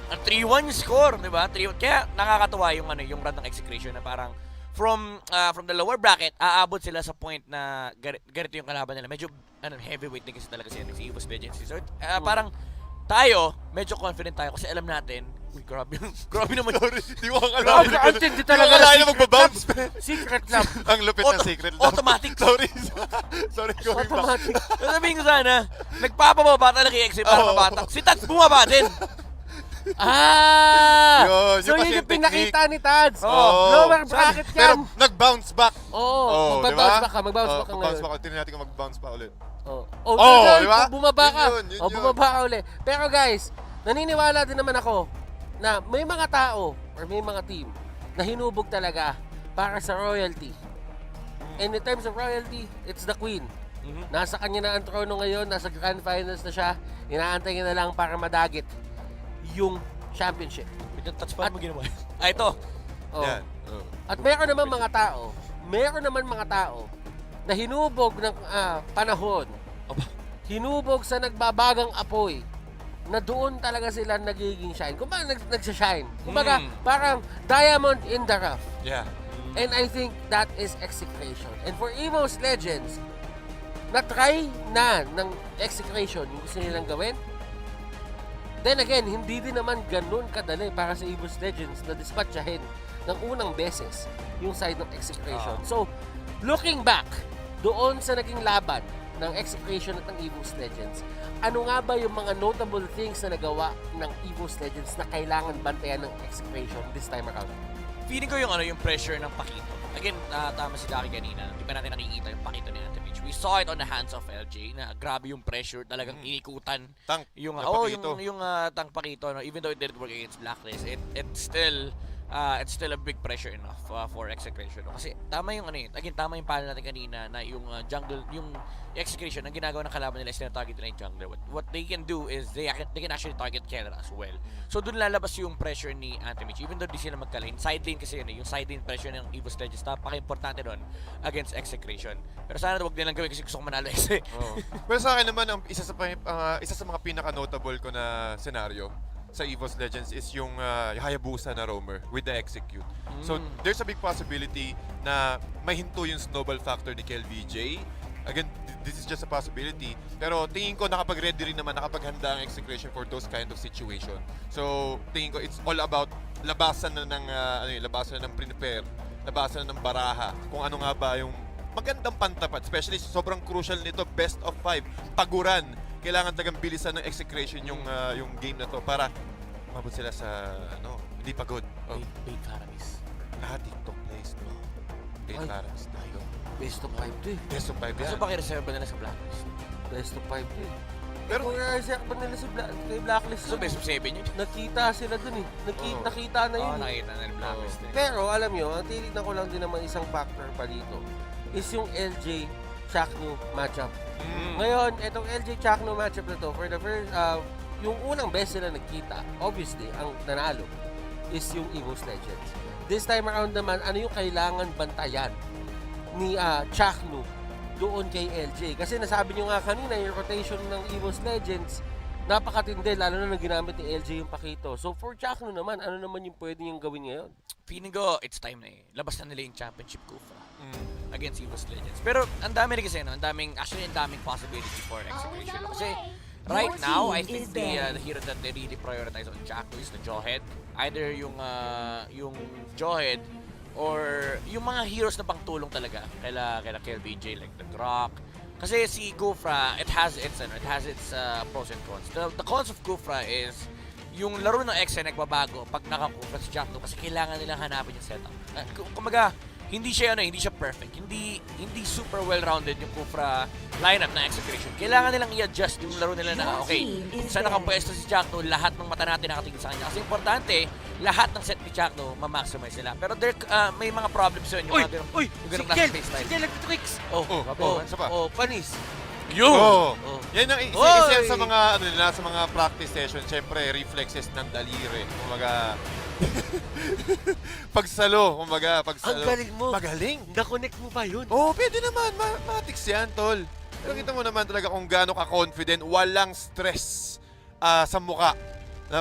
Ang 3-1 yung score, di ba? Kaya nakakatuwa yung yung run ng Execration na parang from the lower bracket, aabot sila sa point na ganito yung kalaban nila. Medyo heavyweight din kasi talaga si EVOS Legends. So, parang tayo, medyo confident tayo kasi alam natin, uy, grabe naman. Sorry, di mo akala. Di talaga na magbabounce. Secret love. Ang lupit ng secret love. Automatic. Sorry, going automatic. back. Sabihin ko sana, nagpapababa talaga kay Exy para mabatak. Si Tats bumaba din. So yun yung pinakita ni Tads. Lower bracket yan. Pero nag-bounce back. Mag-bounce back ka. Mag-bounce back ka Mag-bounce back. Tingnan natin kung mag-bounce back ulit. Diba? Bumaba ka. Bumaba ka ulit. Pero guys, naniniwala din naman ako na may mga tao or may mga team na hinubog talaga para sa royalty. And in terms of royalty, it's the Queen. Nasa kanya na ang trono ngayon, nasa Grand Finals na siya. Inaantay niya na lang para madagit yung championship. Touch pa mo ginawa. Ito. Yan. At meron naman mga tao na hinubog ng panahon. Hinubog sa nagbabagang apoy na doon talaga sila nagiging shine. Kumbaga nagsashine. Kumbaga parang diamond in the rough. Yeah. And I think that is Execration. And for EVOS Legends, na-try na ng Execration yung gusto nilang gawin. Then again, hindi din naman ganun kadali para sa EVOS Legends na dispatchahin ng unang beses yung side ng Execration. So, looking back doon sa naging laban ng Execration at ng EVOS Legends, ano nga ba yung mga notable things na nagawa ng EVOS Legends na kailangan bantayan ng Execration this time around? Feeling ko yung yung pressure ng Pakito. Again, tama si Daki kanina. Hindi pa natin nakikita yung Pakito ni Natin Mitch. We saw it on the hands of LJ na grabe yung pressure, talagang inikutan tank yung yung tank Pakito, no? Even though it didn't work against Blacklist, it's still a big pressure enough for Execration. No? Kasi tama yung again, tama yung panel natin kanina na yung jungle, yung Execration, ang ginagawa ng kalaban nila is na-target nila yung jungler. What they can do is they can actually target Keller as well. So doon lalabas yung pressure ni Antimich. Even though di sila magka-lane, side lane kasi yun, yung side lane pressure ng EVOS Legends, napaka-importante doon against Execration. Pero sana huwag nilang gawin kasi gusto ko manalo kasi. Pero sa akin naman, isa sa mga pinaka-notable ko na scenario sa EVOS Legends is yung Hayabusa na roamer with the execute. So there's a big possibility na may hinto yung snowball factor ni KLVJ. Again, this is just a possibility. Pero tingin ko nakapag-ready rin naman, nakapaghanda ang Execration for those kind of situation. So tingin ko it's all about labasan na ng prepare, labasan na ng baraha, kung ano nga ba yung magandang pantapat. Especially sobrang crucial nito, best of 5, paguran. Kailangan talagang bilisan ng Execration yung game na to para mabot sila sa hindi pagod. Big Caramis. Lahat TikTok plays, no? Big Caramis tayo. Best of 5 to eh. Best of 5 yan. Gusto ba i-reserve nila sa Blacklist? Best of 5 to eh. Pero kung i-reserve ba nila kay Blacklist? So best of 7 yun? Nakita sila dun eh. Nakita na yun. Nakita na yung Blacklist eh. Pero alam nyo, ang titignan ko lang din naman isang factor pa dito is yung LJ Chaknu matchup. Ngayon, itong LJ Chaknu matchup na to, for the first, yung unang best sila nagkita, obviously, ang nanalo is yung EVOS Legends. This time around naman, ano yung kailangan bantayan ni Chaknu doon kay LJ? Kasi nasabi nyo nga kanina, yung rotation ng EVOS Legends, napakatindi, lalo na nang ginamit ni LJ yung Pakito. So for Chaknu naman, ano naman yung pwede niyong gawin ngayon? Feeling ko, it's time na eh. Labas na nila yung championship Kufa against EVOS Legends. Pero ang dami rin kasi, ang daming possibility for Execration. Kasi right now, I think the hero that they really prioritize on Chaknu is the Jawhead. Either yung Jawhead or yung mga heroes na pangtulong talaga kaila KLVJ, like the Grok. Kasi si Kufra, it has its pros and cons. The cons of Kufra is yung laro ng X ay nagbabago pag naka-Kufra si Chaknu kasi kailangan nilang hanapin yung setup. Kumaga, hindi siya perfect. Hindi super well-rounded yung Kufra lineup na Execration. Kailangan nilang i-adjust yung laro nila na okay, saan nakapwesto si Chaknu, lahat ng mata natin nakatingin sa kanya. Kasi importante, lahat ng set ni Chakno, ma-maximize sila. Pero may mga problems yun. Yung ganong nasa space time. Si Kel nag-tricks. Panis. Yun! Yan ang isa yan sa mga sa mga practice session. Siyempre, reflexes ng daliri. Kumbaga, pagsalo. Ang galing mo. Magaling. Na-connect mo ba yun? Pwede naman. Matics yan, tol. Pero kita mo naman talaga kung gaano ka-confident, walang stress sa muka.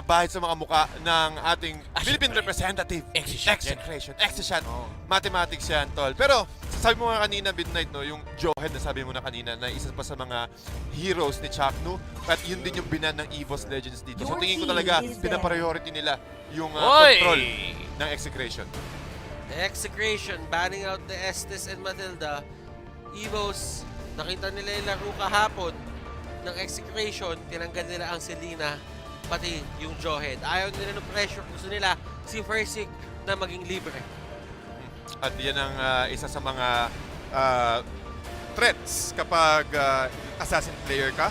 Bahit sa mga muka ng ating Philippine representative. Execration. Mathematics yan, tol. Pero, sabi mo nga kanina, Midnight, no, yung Jawhead na sabi mo na kanina, na isa pa sa mga heroes ni Chakno, at yun din yung binan ng EVOS Legends dito. So tingin ko talaga, pinapriority nila yung control ng Execration. Execration, banning out the Estes and Matilda. EVOS, nakita nila yung laro kahapon ng Execration, tinanggal nila ang Selena, pati yung Jawhead. Ayaw nila ng pressure. Gusto nila si Versik na maging libre. At yan ang isa sa mga threats kapag assassin player ka.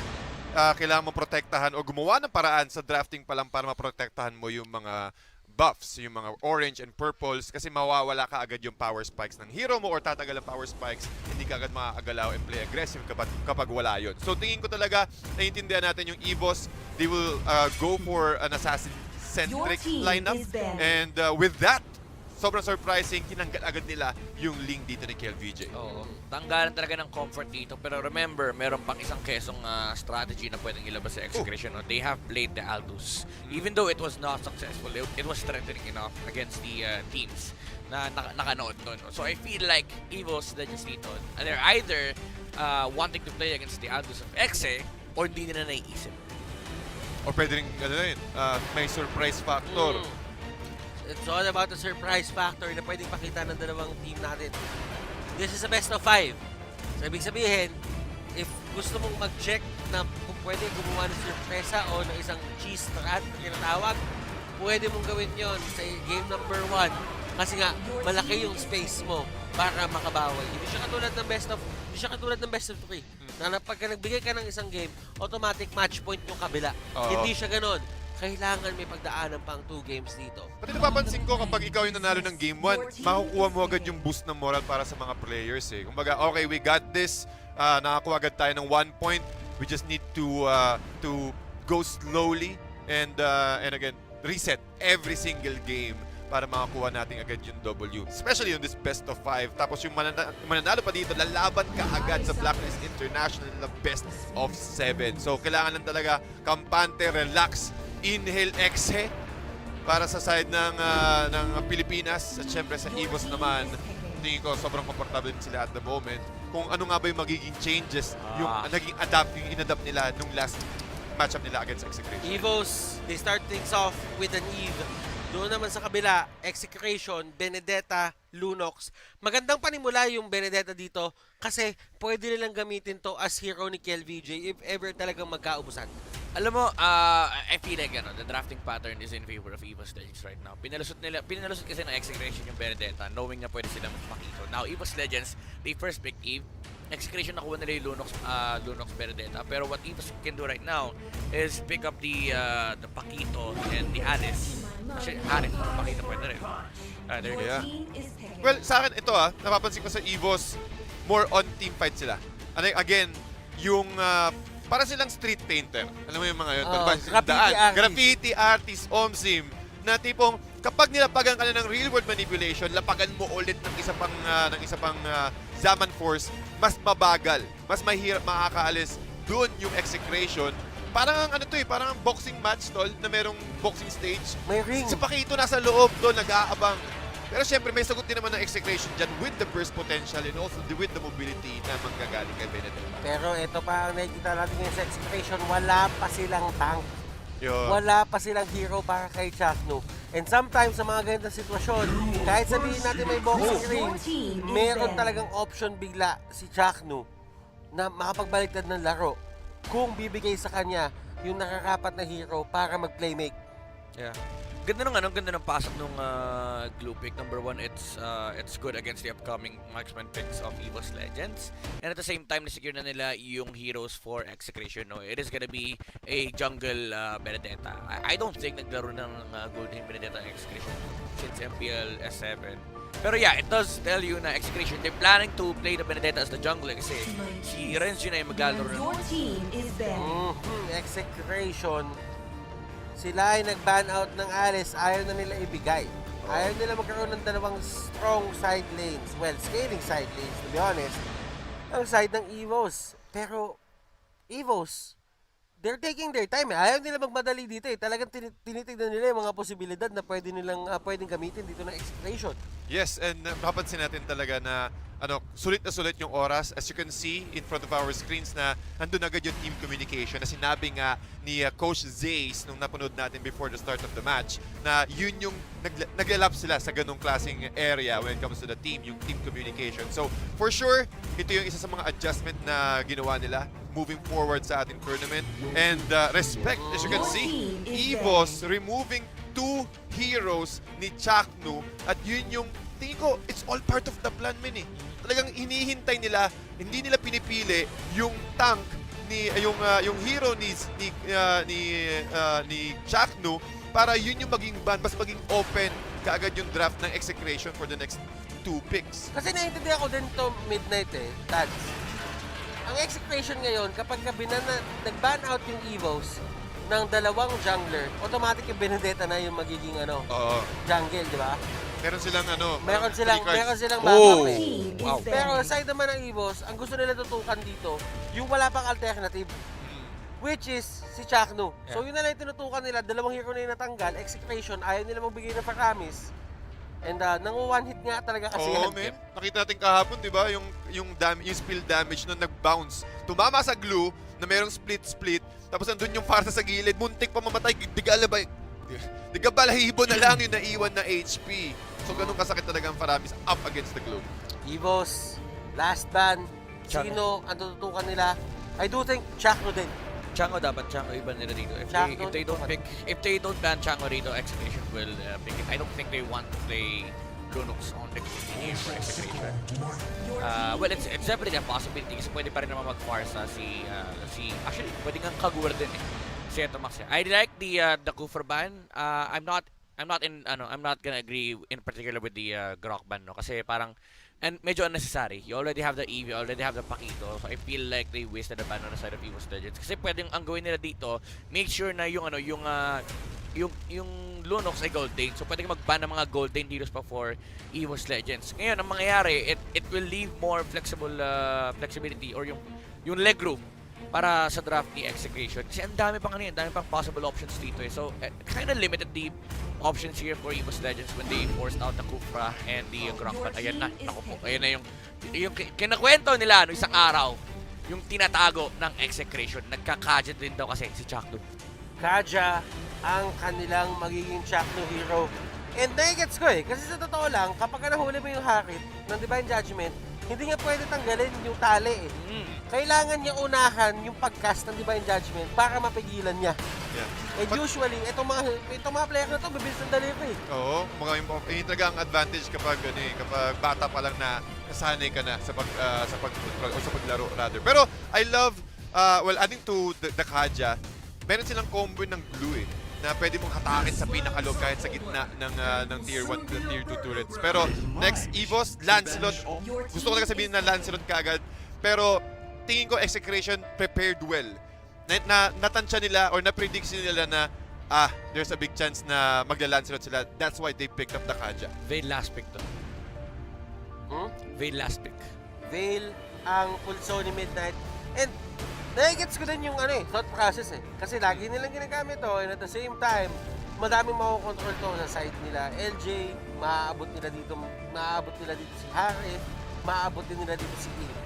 Kailangan mo protektahan o gumawa ng paraan sa drafting pa lang para maprotektahan mo yung mga buffs, yung mga orange and purples, kasi mawawala ka agad yung power spikes ng hero mo or tatagal ang power spikes, hindi ka agad makakagalaw and play aggressive kapag wala yun. So tingin ko talaga, naiintindihan natin yung EVOS, they will go for an assassin-centric lineup, and with that, sobrang surprising, tinanggal agad nila yung link dito ni KLVJ. Tanggalan talaga ng comfort dito. Pero remember, meron pang isang kesong strategy na pwedeng ilabas sa Execration. They have played the Aldous. Even though it was not successful, it was threatening enough against the teams na nakanood nun. So I feel like EVOS Legends dito, they're either wanting to play against the Aldous of Exe or hindi nila naiisip. Or pwede rin, may surprise factor. It's all about the surprise factor na pwedeng pakita ng dalawang team natin. This is a best of 5. So, ibig sabihin, if gusto mong mag-check na kung pwede gumawa ng surpresa o ng isang cheese na cat na tinatawag, pwede mong gawin yon sa game number 1. Kasi nga, malaki yung space mo para makabawi. Hindi siya katulad ng best of 3. Na pagka nagbigay ka ng isang game, automatic match point yung kabila. Hindi siya ganon. Kailangan may pagdaanan pang 2 games dito. Pati napapansin ko kapag ikaw yung nanalo ng Game 1, makukuha mo agad yung boost ng moral para sa mga players eh. Kumbaga, okay, we got this. Nakakuha agad tayo ng 1 point. We just need to go slowly and again, reset every single game para makakuha natin agad yung W. Especially on this best of 5. Tapos yung mananalo pa dito, lalaban ka agad sa Blacklist International na best of 7. So, kailangan lang talaga kampante, relax, inhale, exhale para sa side ng Pilipinas at syempre sa EVOS naman. Tingin ko sobrang comfortable din sila at the moment. Kung ano nga ba yung magiging changes, yung naging yung inadapt nila nung last matchup nila against Execration. EVOS, they start things off with an Eve. Doon naman sa kabila, Execration, Benedetta, Lunox. Magandang panimula yung Benedetta dito kasi pwede nilang gamitin to as hero ni KLVJ if ever talagang magkaubusan. Alam mo, I feel like the drafting pattern is in favor of EVOS Legends right now. Pinalusot kasi ng Execration yung Benedetta, knowing na pwede silang makito. Now, EVOS Legends, they first picked Eve. Execration nakuha nila yung Lunox Benedetta. Pero what EVOS can do right now is pick up the Paquito and the Alice. Actually, Alice, Paquito pwede rin. Well, sa akin ito napapansin ko sa EVOS, more on team fight sila. And again, yung para silang street painter. Alam mo yung mga yun? Graffiti artist, OMSIM, na tipong kapag nilapagan ka na ng real world manipulation, lapagan mo ulit ng isa pang Zaman Force, mas mabagal, mas mahirap makakaalis doon yung Execration. Parang parang boxing match tol na merong boxing stage. May ring. Si Paquito nasa loob doon, nag-aabang. Pero syempre may sagot din naman ng Execration dyan with the burst potential and also with the mobility na manggagaling kay Benedetta. Pero ito pa ang nakikita natin ngayon sa Execration, wala pa silang tank. Yun. Wala pa silang hero para kay Chakno. And sometimes sa mga ganitong sitwasyon, kahit sabihin natin may boxing ring, meron talagang option bigla si Chakno na makapagbaliktad ng laro kung bibigay sa kanya yung nakakapat na hero para mag-playmake. Yeah. Ganda ng pasok nung glue pick. Number one, it's good against the upcoming marksman picks of EVOS Legends. And at the same time, na-secure na nila yung heroes for Execration. No? It is gonna be a jungle Benedetta. I don't think naglaro ng Golden Benedetta Execration since MPL S7. Pero yeah, it does tell you na Execration, they're planning to play the Benedetta as the jungler kasi si Renzo na yung maglalaro ng Execration, sila ay nag-ban out ng Alice, ayaw na nila ibigay. Ayaw nila magkaroon ng dalawang strong side lanes. Well, scaling side lanes, to be honest. Ang side ng EVOS. Pero, EVOS, they're taking their time. Ayaw nila magmadali dito eh. Talagang tinitignan nila yung mga posibilidad na pwedeng gamitin dito ng Execration. Yes, and mapapansin natin talaga na sulit na sulit yung oras. As you can see in front of our screens na nandun agad yung team communication na sinabi nga ni Coach Zays nung napanood natin before the start of the match na yun yung naglalap sila sa ganong klaseng area when it comes to the team, yung team communication. So, for sure, ito yung isa sa mga adjustment na ginawa nila moving forward sa ating tournament. And respect, as you can see, EVOS removing 2 heroes ni Chaknu at yun yung tingin ko, it's all part of the plan, man eh. Talagang hinihintay nila, hindi nila pinipili yung tank ni yung hero ni Chaknu para yun yung maging ban, mas maging open kaagad yung draft ng Execration for the next 2 picks. Kasi naiintindihan ko din to Midnight eh, Tads. Ang Execration ngayon, kapag nag-ban out yung EVOS ng dalawang jungler, automatic yung Benedetta na yung magiging jungle, di ba? Meron silang meron silang backup eh. Wow. Pero aside naman ng EVOS, ang gusto nila tutukan dito, yung wala pang alternative. Which is si Chaknu. Yeah. So yun na lang yung tinutukan nila, dalawang hero na yung natanggal, Execration, ayaw nila magbigay ng paramis. And one hit nga talaga kasi yan. Man. Nakita natin kahapon, di ba? Yung spill damage nung nag-bounce. Tumama sa glue na merong split-split. Tapos nandun yung farsa sa gilid. Muntik pa mamatay. Di ka balahibo na lang yung naiwan na HP. So ganun kasakit talaga ang Faramis up against the glue. EVOS, last ban. Sino ang tututukan nila? I do think Chakno din. Chango dapat, Chango iba nila dito. If they don't ban Chango dito, Execration will pick it. I don't think they want to play Lunox on the here for Execration. Well, it's definitely a possibility kasi pwede pa rin naman mag-farsa actually, pwede nga Kaguar din eh. Si Eto Max. I like the Kufr ban. I'm not gonna agree in particular with the Grok ban, no? Kasi parang and medyo unnecessary. You already have the EV, you already have the Pakito. So I feel like they wasted the ban on the side of EVOS Legends. Kasi pwedeng ang gawin nila dito, make sure na yung Lunox ay Golden. So pwede mag-ban ng mga Golden heroes pa for EVOS Legends. Ngayon, ang mangyayari, it will leave more flexibility or yung leg room para sa draft ni Execration. Kasi ang dami pang possible options dito eh. So kind of limited the options here for EVOS Legends when they forced out the Kufra and the Grokpan. Ayan na, naku po. Ayan na yung kinakwento nila isang araw. Yung tinatago ng Execration. Nagka-Kaja din daw kasi si Chaknu. Kaja ang kanilang magiging Chaknu hero. And nagigets ko eh. Kasi sa totoo lang, kapag nahuli mo yung Harit ng Divine Judgment, hindi nga pwede tanggalin yung tali eh. Kailangan niya unahan yung pag-cast ng Divine Judgment para mapigilan niya. Yeah. And usually, itong mga player na to, bibilis ng delivery. Oo, yun talaga ang advantage kapag bata pa lang na nasanay ka na sa pag-control o sa paglaro rather. Pero I love, adding to the Kaja, meron silang combo ng glue eh, na pwede mong hatakin sa pinakalog kahit sa gitna ng tier 1 to tier 2 turrets. Pero next, EVOS, Lancelot. Gusto ko talaga sabihin na Lancelot kaagad. Pero tingin ko Execration prepared well. Natansya nila or na-predict nila na there's a big chance na magla-Lancelot sila. That's why they picked up the Kaja. Veil last pick to. Veil last pick. Veil ang pulso ni Midnight. And nagigets ko din yung thought process eh. Kasi lagi nilang ginagamit to and at the same time, madaming makukontrol to sa side nila. LJ, maaabot nila dito si Harry, maaabot din nila dito si Eve.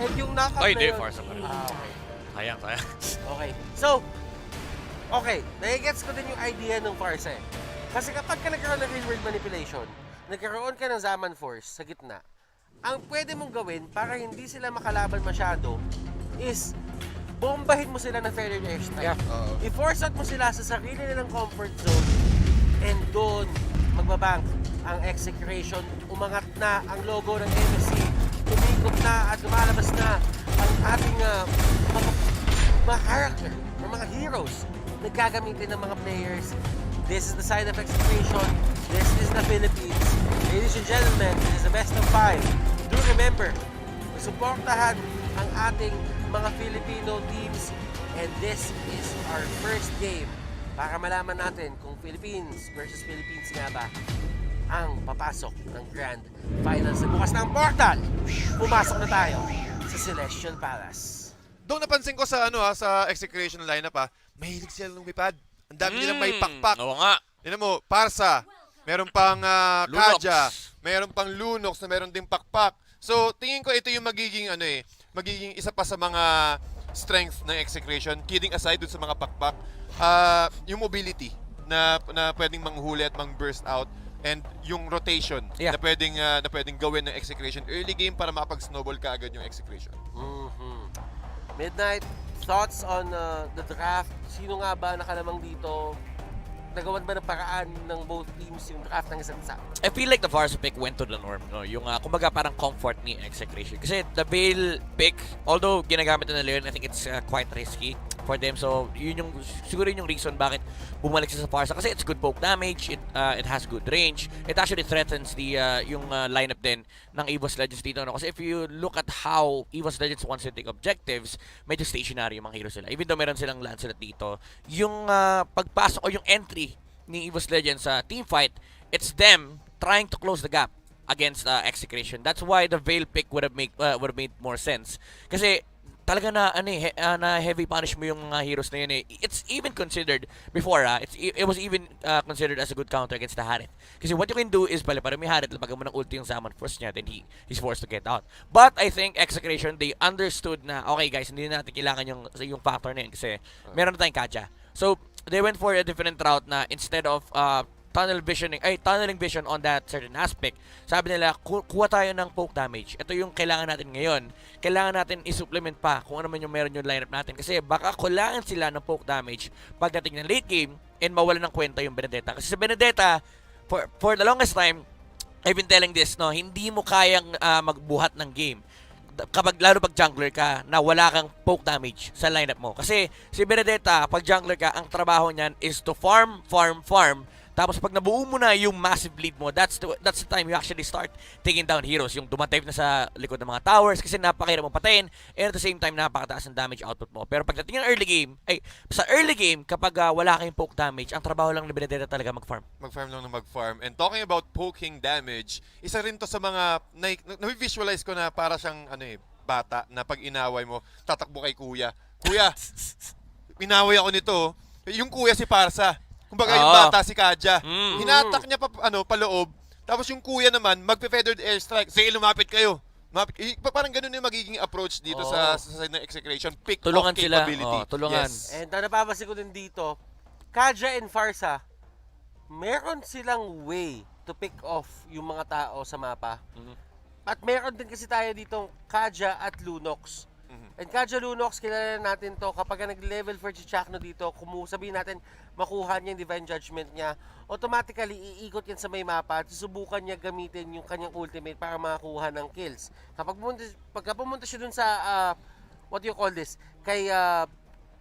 And yung knockout na yun... Farsa pa rin. Okay. Sayang. Okay. So, nagigets ko din yung idea ng Farsa eh. Kasi kapag ka nagkaroon ng real-world manipulation, nagkaroon ka ng Zaman Force sa gitna, ang pwede mong gawin para hindi sila makalaban masyado is bombahin mo sila ng failure airstrike. Yeah. I-force out mo sila sa sarili nilang comfort zone And doon, magbabank ang Execration. Umangat na ang logo ng MSC. Umikot na at lumalabas na ang ating mga character or mga heroes na gagamitin ng mga players. This is the side of Execration. This is the Philippines. Ladies and gentlemen, this is the best of 5. Do remember, suportahan ang ating mga Filipino teams. And this is our first game para malaman natin kung Philippines versus Philippines nga ba ang papasok ng Grand Finals. Bukas na ang portal! Pumasok na tayo sa Celestial Palace. Doon napansin ko sa sa Execration lineup mahilig sila lumipad. Ang dami nilang may pakpak. Oo nga. Tignan mo, Parsa, meron pang Kaja, meron pang Lunox na meron ding pakpak. So, tingin ko ito yung magiging magiging isa pa sa mga strength ng Execration, kidding aside dun sa mga pakpak, yung mobility na pwedeng manghuli at mang-burst out, and yung rotation na pwedeng gawin ng Execration early game para makapag-snowball ka agad yung Execration. Midnight, thoughts on the draft? Sino nga ba nakalamang dito? Nagawan ba ng paraan ng both teams yung draft ng isa't isa? I feel like the Varsa pick went to the norm. No? Yung kumbaga parang comfort ni Execration. Kasi the Veil pick, although ginagamit na nila yun, I think it's quite risky for them. So yun yung siguro yung reason bakit bumalik siya sa Varsa. Kasi it's good poke damage, it has good range. It actually threatens the yung lineup din ng EVOS Legends dito. No? Kasi if you look at how EVOS Legends wants to take objectives, medyo stationary yung mga heroes sila. Even though meron silang Lancelot dito, yung pagpasok o yung entry ni EVOS Legends sa team fight, it's them trying to close the gap against Execration. That's why the Veil pick would have made more sense. Kasi talaga na na heavy punish mo yung mga heroes na yun eh. It's even considered before it was even considered as a good counter against the Harith. Kasi what you can do is pala may Harith, lapag mo ng ulti yung Zaman first niya, then he's forced to get out. But I think Execration, they understood na okay guys, hindi natin kailangan yung factor na yun kasi meron na tayong Kaja. So they went for a different route na instead of tunneling vision on that certain aspect. Sabi nila, kuha tayo ng poke damage. Ito yung kailangan natin ngayon. Kailangan natin i-supplement pa kung ano man yung meron yung lineup natin. Kasi baka kulangan sila ng poke damage pagdating ng late game and mawalan ng kwenta yung Benedetta. Kasi sa Benedetta, for the longest time, I've been telling this, no, hindi mo kayang magbuhat ng game lalo pag jungler ka na wala kang poke damage sa lineup mo. Kasi si Benedetta, pag jungler ka, ang trabaho niyan is to farm. Tapos pag nabuo mo na yung massive lead mo, that's the time you actually start taking down heroes. Yung dumative na sa likod ng mga towers kasi napakahirap mo patayin, and at the same time napakataas ng damage output mo. Pero pagdating ng sa early game, kapag wala kayong poke damage, ang trabaho lang ni Benedetta talaga mag-farm. Mag-farm lang na mag-farm. And talking about poking damage, isa rin to sa mga na-visualize ko na para siyang bata na pag inaway mo, tatakbo kay kuya. Kuya, inaway ako nito. Yung kuya si Parsa. Kumbaga yung bata si Kaja. Hinatak niya paloob. Tapos yung kuya naman, magpe-feathered airstrike. Sige, lumapit kayo. Parang ganun yung magiging approach dito sa side ng Execration. Pick tulungan off capability. Sila. Tulungan. Yes. And napapansin ko din dito, Kaja and Farsa, meron silang way to pick off yung mga tao sa mapa. At meron din kasi tayo ditong Kaja at Lunox. And Kaja Lunox, kilala natin to kapag nag-level for si Chakno dito, sabihin natin makuha niya yung Divine Judgment niya, automatically iikot yan sa may mapa at susubukan niya gamitin yung kanyang ultimate para makakuha ng kills. Pagka pumunta siya dun sa, what do you call this, kay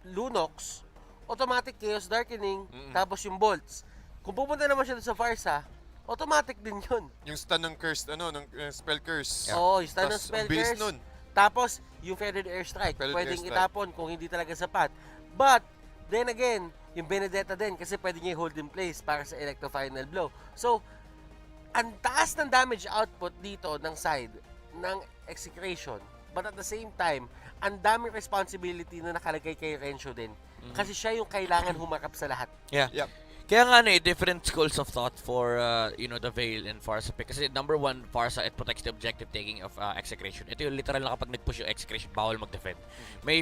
Lunox, automatic Chaos Darkening, tapos yung Bolts. Kung pupunta naman siya dun sa Farsa, automatic din yun. Yung stun ng curse, ng spell curse. Oo, yung stun ng spell curse. Nun. Tapos, yung feathered airstrike, pwedeng itapon kung hindi talaga sapat. But, then again, yung Benedetta din, kasi pwede niya i-hold in place para sa Electro Final Blow. So, ang taas ng damage output dito ng side ng Execration. But at the same time, ang daming responsibility na nakalagay kay Rencho din. Kasi siya yung kailangan humarap sa lahat. Yeah. Yep. Kaya nga different schools of thought for the Veil and Farsa pick. Kasi number one, Farsa, it protects the objective taking of Execration. Ito yung literal na kapag nag-push yung Execration, bawal mag-defend. May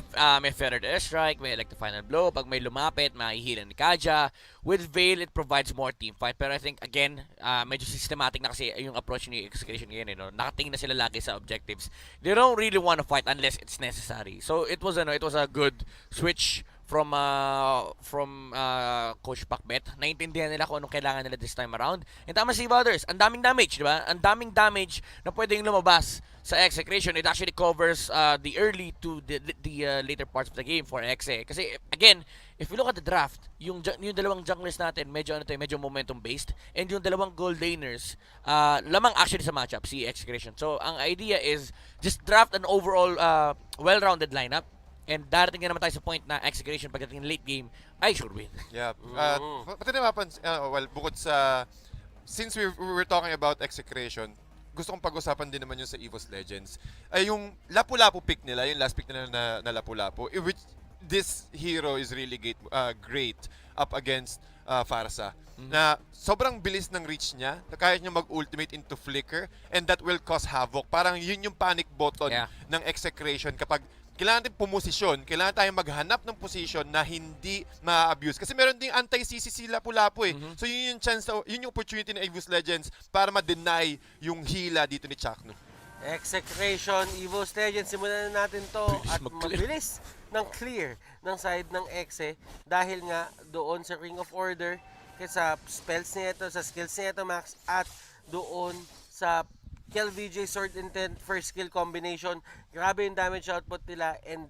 feathered airstrike, may electric final blow. Pag may lumapit, mahihilan ni Kaja. With Veil, it provides more team fight. Pero I think, again, medyo systematic na kasi yung approach ni Execration ngayon. Nakatingin na sila lagi sa objectives. They don't really want to fight unless it's necessary. So it was a good switch Coach Pacbet. Naintindihan nila kung anong kailangan nila this time around. And tama si Butters, ang daming damage, di ba? Ang daming damage na pwedeng lumabas sa Execration. It actually covers the early to the later parts of the game for Exe. Kasi again, if you look at the draft, yung dalawang junglers natin, medyo momentum based, and yung dalawang gold laners, lamang actually sa matchup si Execration. So ang idea is just draft an overall well-rounded lineup. And darating na naman tayo sa point na Execration pagdating ng late game ay sure win. Yeah. Pati napapansin, bukod sa, since we were talking about Execration, gusto kong pag-usapan din naman yung sa EVOS Legends. Ay yung Lapu-Lapu pick nila, yung last pick nila na Lapu-Lapu, which this hero is really great up against Farsa. Na sobrang bilis ng reach niya, na kaya niya mag-ultimate into Flicker, and that will cause havoc. Parang yun yung panic button ng Execration kapag kailangan din pumosisyon, kailangan tayong maghanap ng position na hindi ma-abuse. Kasi meron ding anti-CC si Lapu-Lapu eh. So yun yung chance, yun yung opportunity ng EVOS Legends para ma-deny yung hila dito ni Chakno. Execration, EVOS Legends, simulan na natin to at mabilis ng clear ng side ng Exe dahil nga doon sa Ring of Order, sa spells niya ito, sa skills niya ito, Max, at doon sa KLVJ Sword Intent first skill combination. Grabe yung damage output nila, and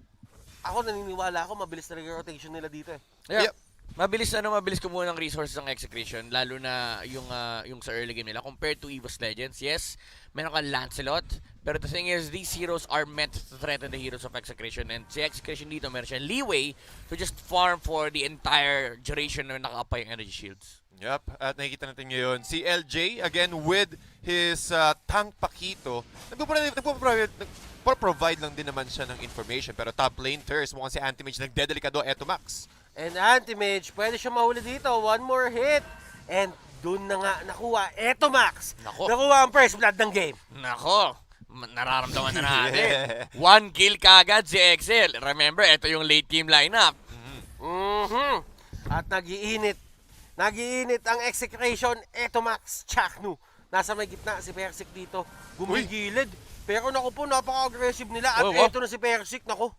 ako naniniwala ako mabilis talaga yung rotation nila dito eh. Yeah. Mabilis kumuha ng resources ng Execration, lalo na yung sa early game nila compared to EVOS Legends. Yes, meron kang Lancelot, pero the thing is, these heroes are meant to threaten the heroes of Execration, and si Execration dito meron siyang leeway to just farm for the entire duration na naka-apply yung energy shields. Yep, at nakikita natin ngayon si LJ again with his tank Pakito. Nagpo-provide lang din naman siya ng information, pero top lane first mukhang si Anti-Mage nagdedelikado. Eto Max. And Anti-Mage, pwede siya mahuli dito. One more hit. And dun na nga nakuha. Eto Max. Nakuha ang first blood ng game. Nako. Nararamdaman na natin. 1 kill kagad si Excel. Remember, ito yung late game lineup. At nag-iinit ang Execration. Eto Max, Chaknu. Nasa may gitna si Persik dito. Gumigilid. Pero naku po, napaka-aggressive nila. At eto na si Persik, naku.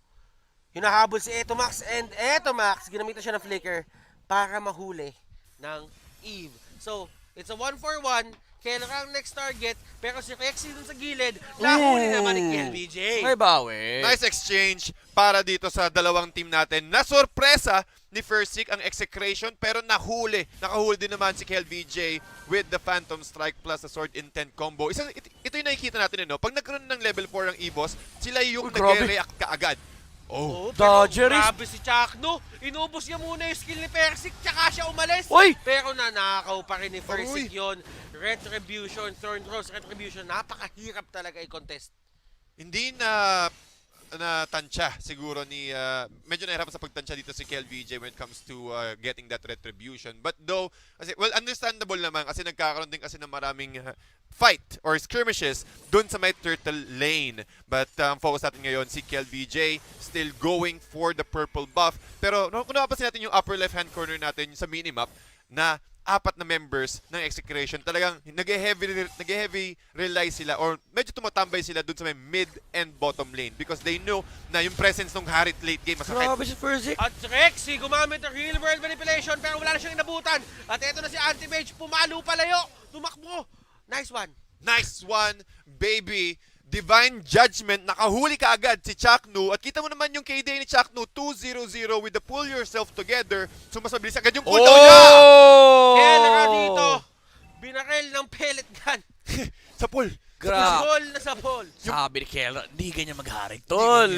Hinahabol si Eto Max. And Eto Max, ginamitan siya ng flicker para mahuli ng Eve. So, it's a 1-for-1. Kailangan ang next target. Pero si Rexy dun sa gilid, nahuli naman ni KLBJ. May bawi. Nice exchange para dito sa dalawang team natin. Nasorpresa ni Versick ang Execration, pero nakahuli din naman si KLVJ with the Phantom Strike plus the Sword Intent combo. Ito yung nakikita natin, no? Pag nagkaroon ng level 4 ang EVOS, sila yung nag-react kaagad. Grabe si Chakno. Inubos niya muna yung skill ni Versick, tsaka siya umalis. Pero nanakaw pa rin ni Versick yun. Retribution, Thorn Rose Retribution, napakahirap talaga i-contest. Hindi na tansya siguro ni medyo nahirapan sa pagtansya dito si KLVJ when it comes to getting that retribution, but though kasi, well, understandable naman kasi nagkakaroon din kasi ng maraming fight or skirmishes dun sa may turtle lane, but focus natin ngayon si KLVJ still going for the purple buff. Pero kung napapansin natin yung upper left hand corner natin sa minimap na 4 na members ng Execration, talagang nag-heavy rely sila or medyo tumatambay sila dun sa may mid and bottom lane because they know na yung presence ng Harit late game masakit. Grabe si Versick. At Rexy gumamit ng real world manipulation pero wala na siyang inabutan. At eto na si Anti-Mage, pumalo palayo, tumakbo. Nice one. Nice one, baby. Divine Judgment, nakahuli ka agad si Chaknu. At kita mo naman yung KD ni Chaknu, 2-0-0 with the pull yourself together. So mas mabilis agad yung cooldown niya. Kaya dito, binarel ng pellet gun. Sa pool. Grabe. Sa pool. Sabi ni Kelra, hindi ganyan magharig, tol.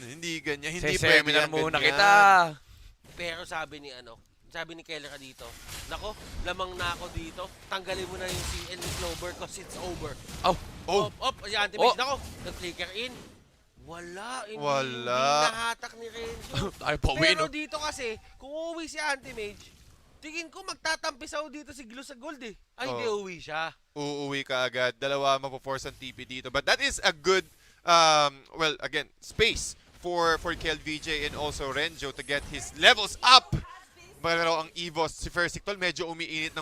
Hindi ganyan. Hindi seminar muna kita. Pero sabi ni Kelra dito, nako, lamang na ako dito. Tanggalin mo na yung CL ni Clover because it's over. Si Anti-Mage, nako, nag-flicker in. Wala. Nahatak ni Renzo. Pero dito kasi, kung uuwi si Anti-Mage, tingin ko magtatampisaw dito si Glue sa gold eh. Ay, hindi uuwi siya. Uuwi ka agad. Dalawa mapo-force ang TP dito. But that is a good, well, again, space for KLVJ and also Renzo to get his levels up. Pero ang EVOS, si Versic tol, medyo umiinit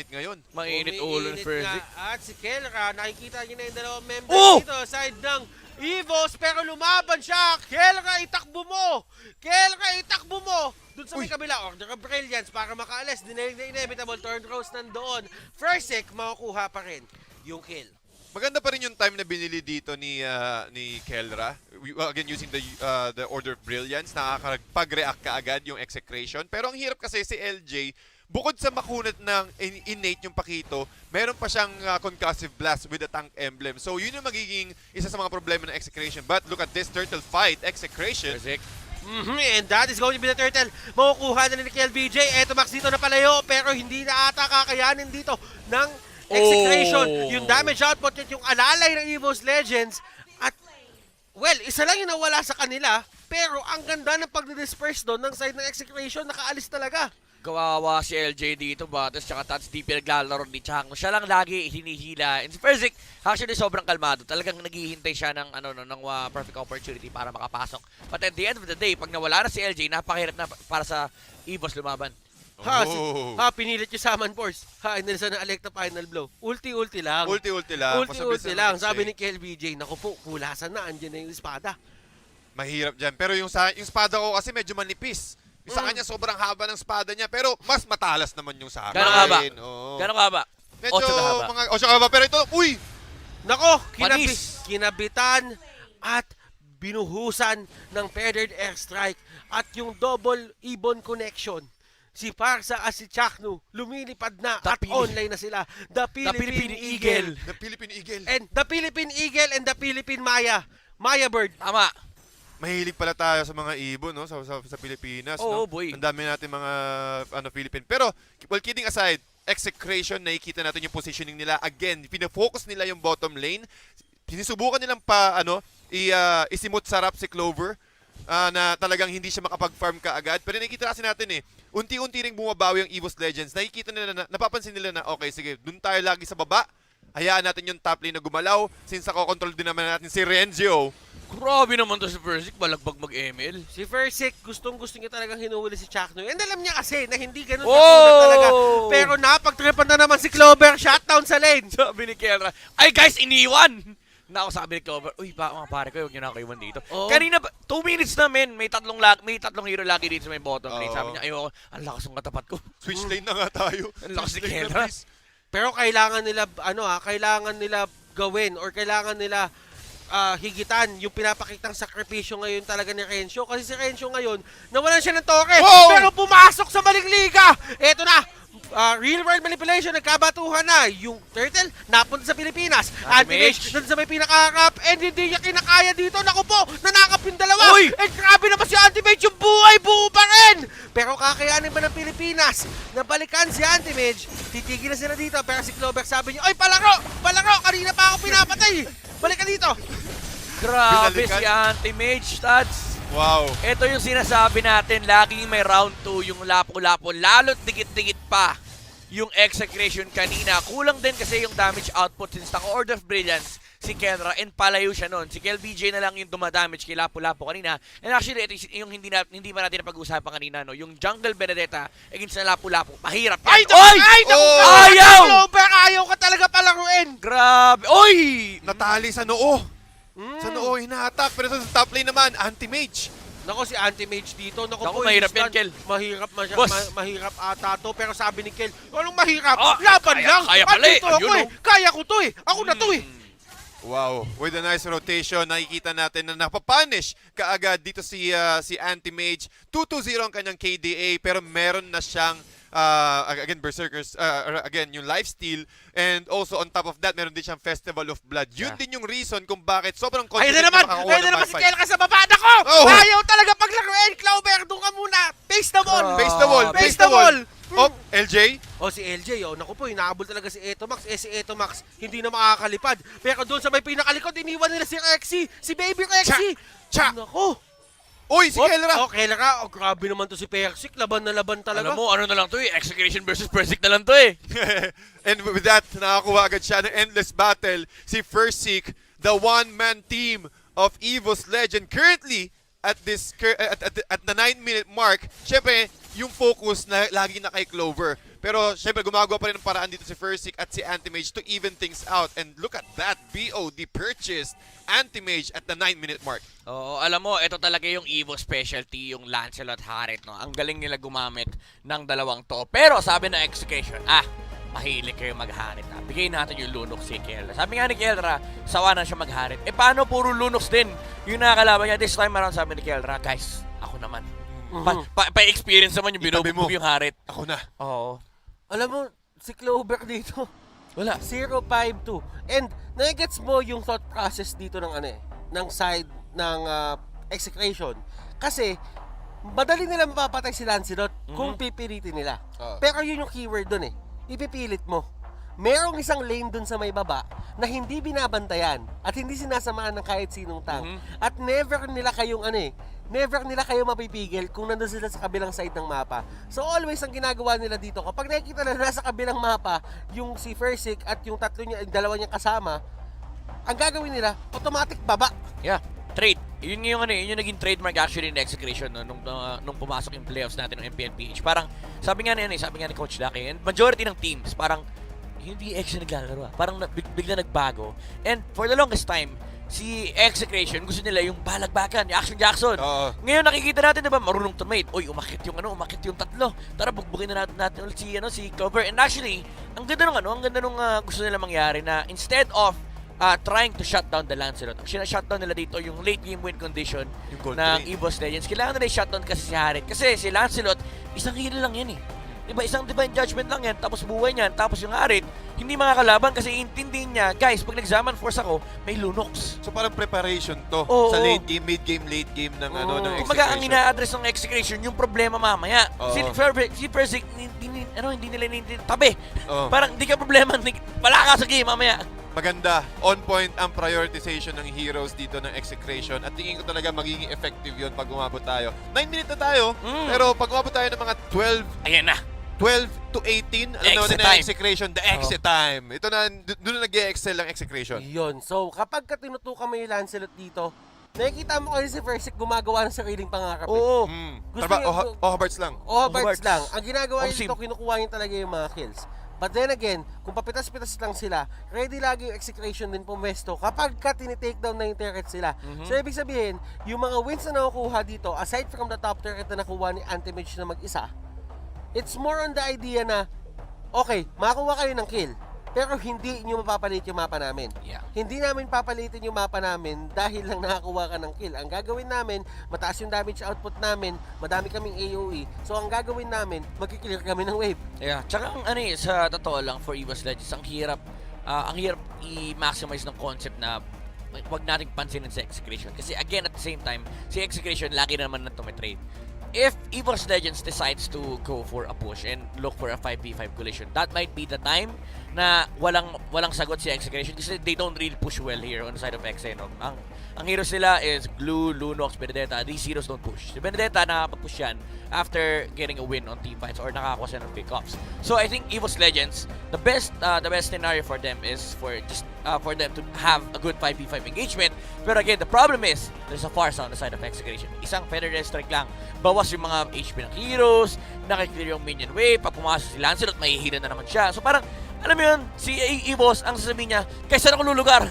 ngayon. Mainit ulo ni Ferzik. At si Kelra, nakikita niyo na yung dalawang members Oh! dito, side ng EVOS, pero lumaban siya. Kelra, itakbo mo! Kelra, itakbo mo! Doon sa may kabila, Order of Brilliance para makaalis. Dinalig na inevitable, turn rose nandoon. Versic, makukuha pa rin yung kill. Maganda pa rin yung time na binili dito ni Kelra. Again, using the Order of Brilliance, nakakapag-react ka agad yung Execration. Pero ang hirap kasi si LJ, bukod sa makunat ng innate yung Pakito, meron pa siyang concussive blast with a tank emblem. So yun yung magiging isa sa mga problema ng Execration. But look at this turtle fight, Execration. And that is going to be the turtle. Makukuha na ni KLBJ. Eto Max dito na palayo, pero hindi na ata kakayanin dito ng Execration. Yung damage output yun, yung alalay ng EVOS Legends. At, well, isa lang yung nawala sa kanila, pero ang ganda ng pag-disperse doon ng side ng Execration, nakaalis talaga. Kawawa si LJ dito, Batos, tsaka Tats DP naglalaro ni Chang. Siya lang lagi hinihila. And si Ferzik, actually sobrang kalmado. Talagang naghihintay siya ng, perfect opportunity para makapasok. But at the end of the day, pag nawala na si LJ, napakahirap na para sa EVOS lumaban. Pinilit yung Summon Force. Inilisan ng Electa Final Blow. Ulti-ulti lang. Ulti-ulti lang. Ulti-ulti lang. Sabi ni KLBJ, naku po, kulasan na, andyan na yung espada. Mahirap dyan. Pero yung espada ko kasi medyo manipis. Sa kanya sobrang haba ng espada niya, pero mas matalas naman yung sa akin. Gano'ng haba? Gano'ng haba? Medyo 8 haba. mga 8 haba. Pero ito, uy! Nako, kinabitan at binuhusan ng feathered airstrike at yung double ibon connection. Si Parsa at si Chaknu lumilipad na at online na sila. The Philippine Eagle. The Philippine Eagle. And the Philippine Eagle and the Philippine Maya. Maya Bird. Tama. Mahilig pala tayo sa mga ibon, no? Sa Pilipinas, no? Boy. Ang dami natin mga Philippine. Pero, well, kidding aside, Execration, nakikita natin yung positioning nila. Again, pinafocus nila yung bottom lane. Sinisubukan nilang isimot sarap si Clover na talagang hindi siya makapag-farm ka agad. Pero nakikita kasi natin unti-unti ring bumabawi ang EVOS Legends. Nakikita nila napapansin nila na okay, sige, dun tayo lagi sa baba. Hayaan natin yung top lane na gumalaw since nako-control din naman natin si Renzo. Grabe naman to si Ferzik, balagbag mag-ML. Si Ferzik, gustong-gusto niya talagang hinuhuli si Chakno. And alam niya kasi na hindi ganun kakunat talaga. Pero napagtripan na naman si Clover, shutdown sa lane. Sabi ni Kelra, ay guys, iniwan! Nako, sabi ni Clover, uy, mga pare ko, huwag nyo na kayo dito. Kanina, 2 minutes na, men. May tatlong hero lagi dito sa may bottom lane. Sabi niya, ayoko, ang lakas ng katapat ko. Switch lane na nga tayo. Ang lakas ni Kelra. Pero kailangan nila, kailangan nila gawin or kailangan nila higitan yung pinapakitang sakripisyo ngayon talaga ni Renzo. Kasi si Renzo ngayon, nawalan siya ng toke, pero pumasok sa maling liga. Eto na, real world manipulation, nagkabatuhan na. Yung turtle, napunta sa Pilipinas. Anti-mage, nandun sa may pinakaharap, and hindi niya kinakaya dito. Naku po, nanakap yung dalawa. And grabe naman si Anti-mage, yung buhay, buo pa rin. Pero kakayanin ba ng Pilipinas na balikan si Anti-mage? Titigil na sila dito, pero si Clover sabi niya, oy, palaro, kanina pa ako pinapatay. Balik ka dito. Grabe si Anti-Mage, Stats. Wow. Ito yung sinasabi natin, laging may round 2 yung lapo-lapo. Lalo't dikit-dikit pa yung Execration kanina. Kulang din kasi yung damage output since naka-Order of Brilliance si Kelra and palayo siya nun. Si KLBJ na lang yung dumadamage kay lapo-lapo kanina. And actually, ito yung hindi ba natin napag-usapan kanina, no? Yung Jungle Benedetta against na lapo-lapo. Mahirap yan. Ayaw! Ayaw ka talaga palaruin. Grabe. Oy! Natali sa noo. Sa noo, hina-attack. Pero sa top lane naman, Anti-Mage. Nako, si Anti-Mage dito. Nako, mahirap yan, Kel. Mahirap ata to. Pero sabi ni Kel, anong mahirap? Oh, Laban lang. Kaya pala eh. Kaya ko to eh. Ako na to eh. Wow, with a nice rotation, nakikita natin na napapunish kaagad dito si Anti-Mage. 2-2-0 ang kanyang KDA, pero meron na siyang again, Berserkers, again, yung lifesteal, and also on top of that, meron din siyang Festival of Blood. Yun din yung reason kung bakit sobrang confident na makakuha ng Ayun na naman si Kelka sa baba. Nako! Ayaw talaga paglaruin. Clover, doon ka muna. Face the wall. Face the wall. Oh, LJ? Si LJ, naku po, inaabol talaga si Etomax. Si Etomax, hindi na makakalipad. Pero doon sa may pinakalikod, iniwan nila si Rexy. Si Baby Rexy. Naku. Uy, si Kelra! Kelra. Grabe naman to si Persic. Laban na laban talaga. Alam mo, ano na lang to eh. Execration versus Persic na lang to eh. And with that, nakakuha agad siya ng endless battle. Si Persic, the one-man team of EVOS Legend. Currently, at the 9-minute mark, syempre, yung focus na lagi na kay Clover. Pero syempre gumagawa pa rin ng paraan dito si Fursic at si Anti-Mage to even things out. And look at that, BOD purchased Anti-Mage at the 9-minute mark. Oo, alam mo, ito talaga yung EVOS specialty, yung Lancelot Harit, no? Ang galing nila gumamit ng dalawang to. Pero sabi na Execution, mahilig kayo magharit. Bigay natin yung Lunox si Kelra. Sabi nga ni Kelra, sawa na siya magharit. Paano puro Lunox din yung nakakalaban niya? This time around sabi ni Kelra, guys, ako naman. Pa-experience naman yung binubog yung harit. Ako na. Oo. Alam mo, si Clover dito, wala. 0-5-2. And nagets mo yung thought process dito ng ng side ng Execration. Kasi, madali nila mapapatay si Lancelot kung pipilitin nila. Pero yun yung keyword dun ipipilit mo. Merong isang lane dun sa may baba na hindi binabantayan at hindi sinasamahan ng kahit sinong tank. At never nila kayong never nila kayo mapipigil kung nandun sila sa kabilang side ng mapa. So always ang ginagawa nila dito, kapag nakikita na nasa kabilang mapa, yung si Fursic at yung dalawa niyang kasama, ang gagawin nila, automatic baba. Yeah, trade. Yun yung naging trademark actually in Execration nung pumasok yung playoffs natin ng MPLPH. Parang sabi nga ni Coach Lucky, and majority ng teams parang hindi X na naglalaro. Parang bigla nagbago. And for the longest time, si Execration gusto nila yung balagbakan, yung Action Jackson. Ngayon nakikita natin 'di ba, marunong teammate. Oy, umakyat yung tatlo. Tara bugbugin na natin ulit si Clover. And actually, ang ganda nung gusto nila mangyari na instead of trying to shut down the Lancelot, ang shutdown nila dito yung late game win condition ng EVOS Legends. Kailangan nila i-shutdown kasi si Harit. Kasi si Lancelot, isang heal lang yan Diba, isang divine judgment lang yan, tapos buhay niyan, tapos yung Harit, hindi makakalaban kasi intindihin niya, guys, pag nag-Zaman Force ako, may Lunox. So parang preparation to sa late game, mid game, late game ng ng Execration. Kumaga ang ina-address ng Execration, yung problema mamaya. Si Fursic, hindi nila tabi. Parang hindi ka problema, wala ka sa game mamaya. Maganda. On point ang prioritization ng heroes dito ng Execration at tingin ko talaga magiging effective yun pag umabot tayo. 9 minutes na tayo, pero pag umabot tayo ng mga 12, ayan na. 12 to 18, alam natin na Execration, the exit time. Ito na, doon na nag-excel ang Execration. Yun. So, kapag tinutukan mo yung Lancelot dito, nakikita mo kasi si Fursic gumagawa ng sariling pangarap. Oo. Ohabarts lang. Ohabarts lang. Ang ginagawa niya dito, kinukuha niya talaga yung mga kills. But then again, kung papitas-pitas lang sila, ready lagi yung Execration din pumesto kapag tinitake down na yung turret sila. So, ibig sabihin, yung mga wins na nakukuha dito, aside from the top turret na nakuha ni Anti-Mage na mag-isa, it's more on the idea na, okay, makakuha kayo ng kill, pero hindi nyo mapapalit yung mapa namin. Hindi namin papalitin yung mapa namin dahil lang nakakuha ka ng kill. Ang gagawin namin, mataas yung damage output namin, madami kaming AoE. So ang gagawin namin, magkiklear kami ng wave. Yeah, tsaka sa totoo lang for EVOS Legends, ang hirap i-maximize ng concept na wag nating pansinin sa Execration. Kasi again, at the same time, si Execration lagi naman na tumitrade. If EVOS Legends decides to go for a push and look for a 5v5 collision, that might be the time na walang sagot si Execration kasi they don't really push well here on the side of XA. Ang heroes nila is Glue, Lunox, Benedetta. These heroes don't push. Si Benedetta nakapag-push yan after getting a win on team fights or nakakuha siya ng pickups. So I think EVOS Legends, the best scenario for them is for them to have a good 5v5 engagement. Pero again, the problem is there's a farce on the side of Execration. Isang Federal Strike lang. Bawas yung mga HP ng heroes, nakiklear yung minion wave, pag pumasok si Lancelot, mahihila na naman siya. So parang, alam mo yun, si EVOS, ang sasabihin niya, kaysa ako lulugar.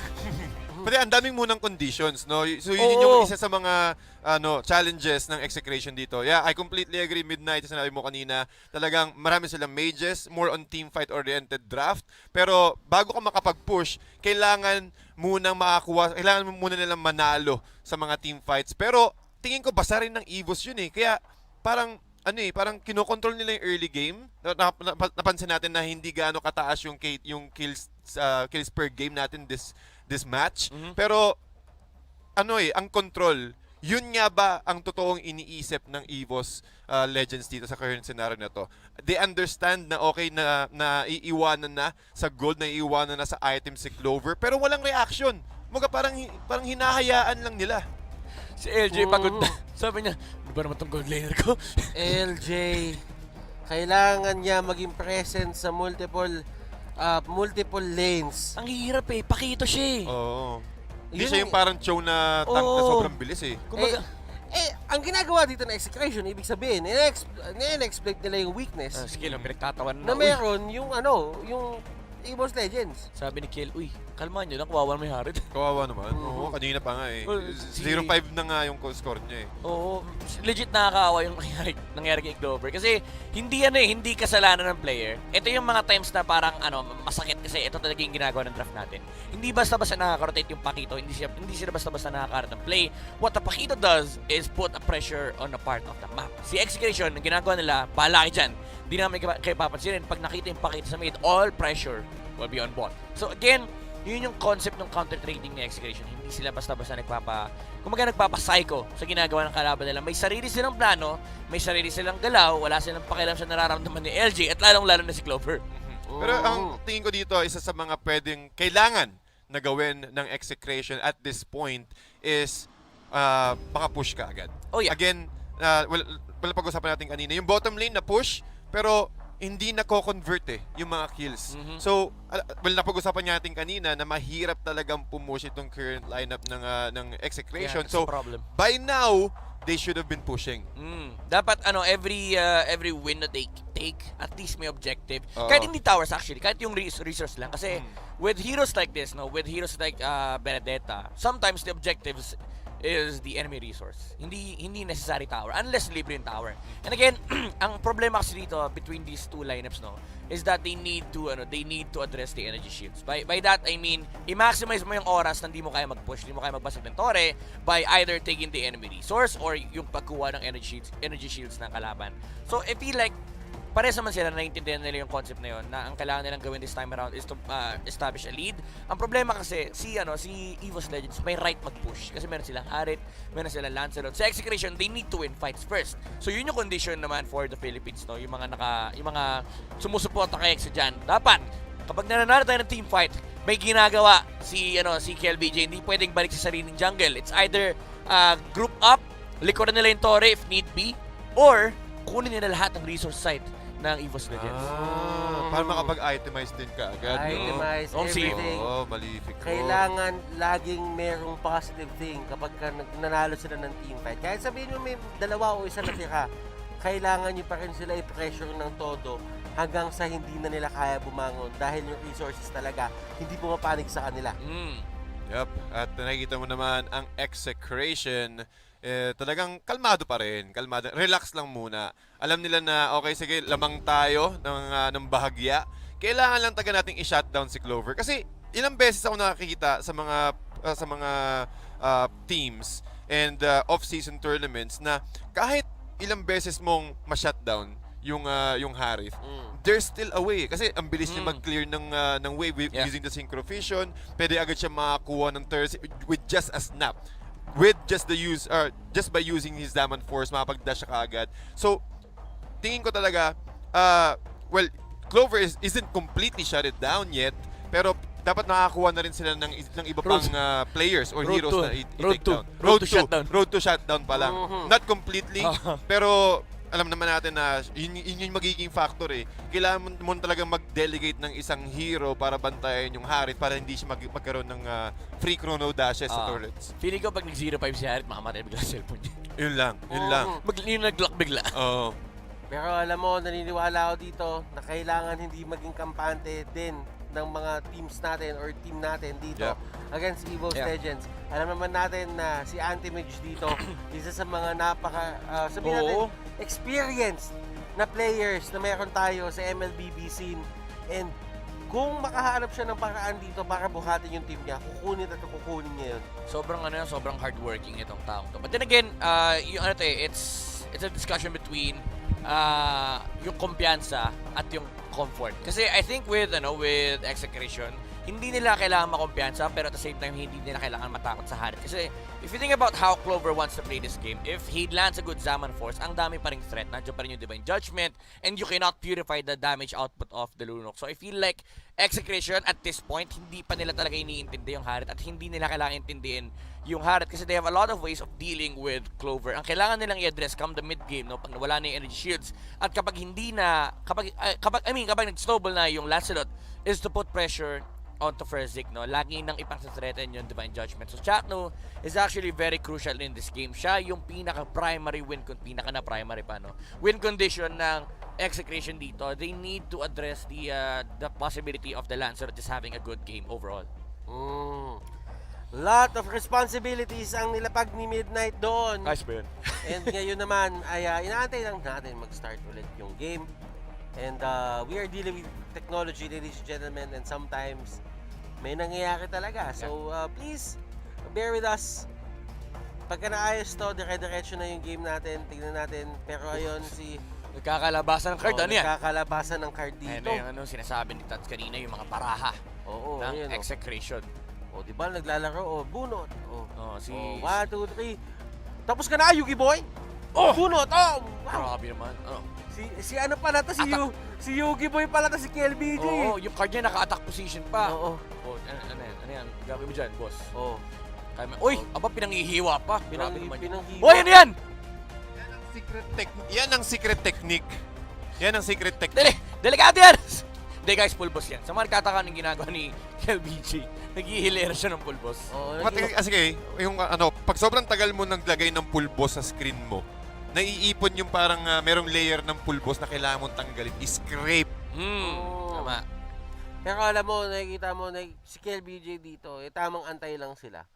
Pati ang daming munang conditions, no? So yun yung isa sa mga challenges ng Execration dito. Yeah, I completely agree. Midnight, sinabi mo kanina, talagang marami silang mages, more on team fight oriented draft. Pero bago ka makapag-push, kailangan munang nilang manalo sa mga team fights. Pero tingin ko basa rin ng EVOS yun Kaya parang kinokontrol nila yung early game. Napansin natin na hindi gaano kataas yung kills per game natin this match. Pero ang control, yun nga ba ang totoong iniisip ng EVOS Legends dito sa current scenario na to? They understand na okay na iiwanan na sa gold, na iiwanan na sa item si Clover, pero walang reaction. Parang hinahayaan lang nila. Si LJ pagod na. Sabi niya, ano ba naman tong gold laner ko? LJ, kailangan niya maging present sa multiple lanes. Ang hirap pakito siya Oo. Hindi siya yung parang show na tank na sobrang bilis Kumbaga, ang ginagawa dito na Execration, ibig sabihin, in-exploit nila yung weakness Skill ang pinagtatawan na meron yung yung EVOS Legends. Sabi ni Kiel, uy, kalma nyo lang, kawawa may harit. Kawawa naman. Oo, kanina pa nga eh. 0-5 na nga yung score niya eh. Oo, legit nakakaawa yung nangyari kay Clover. Kasi hindi kasalanan ng player. Ito yung mga times na parang masakit kasi ito talaga yung ginagawa ng draft natin. Hindi basta-basta nakaka-rotate yung Pakito, hindi sila basta-basta nakaka-rotate ng play. What the Pakito does is put a pressure on a part of the map. Si Execration, ang ginagawa nila, bahala kayo dyan. Hindi namin kayo papansinin. Pag nakita yung Pakito sa mid, all pressure will be on bot. So again, yun yung concept ng counter-trading ni Execration. Hindi sila basta-basta nagpapa-psycho sa ginagawa ng kalaban nila. May sarili silang plano, may sarili silang galaw, wala silang pakialam sa nararamdaman ni LG at lalong-lalo na si Clover. Pero ang tingin ko dito, isa sa mga pwedeng kailangan na gawin ng Execration at this point is baka push ka agad. Oh yeah. Again, wala pag-usapan natin kanina. Yung bottom lane na push, pero hindi nako-convert yung mga kills. So, napag-usapan natin kanina na mahirap talagang pumush itong current lineup ng Execration. Yeah, so, problem. by now, they should have been pushing. Dapat every win that they take, at least may objective. Kahit hindi towers actually, kahit yung resource lang. Kasi with heroes like this, with heroes like Benedetta, sometimes the objectives is the enemy resource. Hindi necessary tower unless libre yung tower. And again, ang problema kasi dito between these two lineups is that they need to address the energy shields. By that I mean, i-maximize mo yung oras na hindi mo kaya mag-push, hindi mo kaya magbasag ng tore by either taking the enemy resource or yung pagkuha ng energy shields ng kalaban. So I feel like pares naman sila, naiintindihan nila yung concept na yun, na ang kailangan nilang gawin this time around is to establish a lead. Ang problema kasi, si EVOS Legends may right mag-push kasi meron silang Harit, meron silang Lancelot. Sa Execration, they need to win fights first. So yun yung condition naman for the Philippines, yung mga sumusuporta kay Exe dyan. Dapat, kapag nananalo tayo ng team fight, may ginagawa si KLBJ, hindi pwedeng balik sa sariling jungle. It's either group up, likuran nila yung Torre if need be, or kunin nila lahat ng resource side ng EVOS Legends. Para makapag-itemize din ka agad. Itemize everything. Malific. Kailangan laging merong positive thing kapag nanalo sila ng team fight. Kahit sabihin mo may dalawa o isa na tira, kailangan nyo pa rin sila i-pressure ng todo hanggang sa hindi na nila kaya bumangon dahil yung resources talaga hindi pumapanig sa kanila. Yup. At nakikita mo naman ang Execration, talagang kalmado pa rin. Kalmado. Relax lang muna. Alam nila na, okay, sige, lamang tayo ng bahagya. Kailangan lang taga nating i-shutdown si Clover. Kasi ilang beses ako nakakita sa mga teams and off-season tournaments na kahit ilang beses mong ma-shutdown yung Harith, there's still a way. Kasi ang bilis niya mag-clear ng wave using the Synchro Vision. Pwede agad siya makakuha ng turret with just a snap. With just by using his Diamond Force, makapag-dash siya kaagad. So, tingin ko talaga, Clover isn't completely shut it down yet, pero dapat nakakuha na rin sila ng iba pang players or heroes na i-take down. Road to shutdown pa lang. Not completely, pero alam naman natin na yun yung magiging factor eh. Kailangan mo talagang mag-delegate ng isang hero para bantayan yung Harit para hindi siya magkaroon ng free chrono dashes sa turrets. Feeling ko pag nag-0-5 si Harit, makamatay bigla sa cellphone niya. Yun lang. Yung nag-lock bigla. Oo. Pero alam mo, naniniwala ako dito na kailangan hindi maging kampante din ng mga teams natin or team natin dito against EVOS Legends. Alam naman natin na si Anti-Mage dito, isa sa mga sabihin natin, experienced na players na meron tayo sa MLBB scene. And kung makahanap siya ng paraan dito para buhatin yung team niya, kukunin niya yun. Sobrang hardworking itong taong to. But then again, it's a discussion between yung kumpiyansa at yung comfort. Kasi I think with Execration, hindi nila kailangan makumpiyansa pero at the same time hindi nila kailangan matakot sa Harit. Kasi if you think about how Clover wants to play this game, if he lands a good Zaman Force, ang dami pa ring threat. Nandiyan pa rin yung Divine Judgment and you cannot purify the damage output of the Lunok. So I feel like Execration at this point, hindi pa nila talaga iniintindi yung Harit at hindi nila kailangan intindihin yung Harit kasi they have a lot of ways of dealing with Clover. Ang kailangan nilang i-address come the mid game, pag nawala na yung energy shields at kapag nag-snowball na yung Lancelot, is to put pressure onto Ferzik, no, lagi nang ipang-threaten yung Divine Judgment. So Chakno is actually very crucial in this game. Siya yung pinaka-primary win condition ng Execration dito. They need to address the possibility of the Lancer just having a good game overall. Lot of responsibilities ang nilapag ni Midnight doon. Nice ba yun? And ngayon naman ay inaantay lang natin mag-start ulit yung game. And we are dealing with technology, ladies and gentlemen, and sometimes may nangyayari talaga. So please bear with us. Pagka naayos to, dire-diretso na yung game natin. Tignan natin. Pero ayun, nagkakalabasan ng card. Ano yan? Nagkakalabasan ng card dito. Ano sinasabi ni Tats kanina, yung mga baraha ng Execration. O, di ba? Naglalaro. O, bunot. Si... 1, 2, 3. Tapos ka na, Yugi Boy! Bunot! Wow! Grabe naman. Si ano pala to? Si Yugi Boy pala to, si KLBJ. Yung card niya naka-attack position pa. Ano yan? Gagawin mo dyan, boss. Uy! Aba, pinanghihiwa pa. Pinanghiwa. Uy, ano yan? Yan ang secret technique. Yan ang secret technique. Delikado yan! Hindi guys, full boss yan. Sa mga kataka ng ginagawa ni KLBJ, naghihilera siya ng full boss. Sige, yung pag sobrang tagal mo naglagay ng full boss sa screen mo, naiipon yung parang merong layer ng full boss na kailangan mong tanggalin. Scrape. Tama. Pero alam mo, nakikita mo, si KLBJ dito, tamang antay lang sila.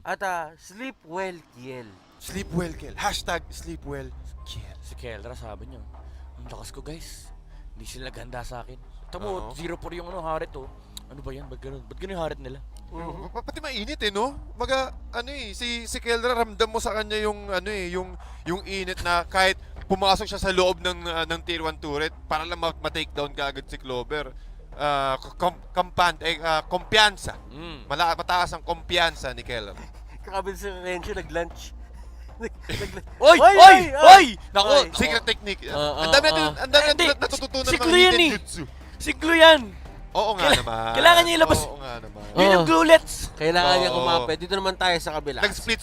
At sleep well, Kiel. Sleep well, Kiel. Hashtag sleep well, Kiel. Si Kelra sabi niya, ang lakas ko guys. Hindi sila ganda sa akin. Tamo, 0-4 yung Harit Ano ba yan? Ba't ganun yung Harit nila? Pati mainit no? Baga, si Kelra ramdam mo sa kanya yung yung init na kahit pumasok siya sa loob ng tier 1 turret para lang ma-take down kaagad si Clover. Kumpiyansa. Mataas ang kumpiyansa ni Kelra. Grabe si Rencho nag-lunch. Oy! Nako, secret technique. Ang dami natin natututunan ng hidden jutsu. Siglo yan! Oo nga naman. Kailangan niya ilabas. Oo nga naman. Yun yung glulets. Kailangan niya kumapit. Dito naman tayo sa kabila. Nag-split.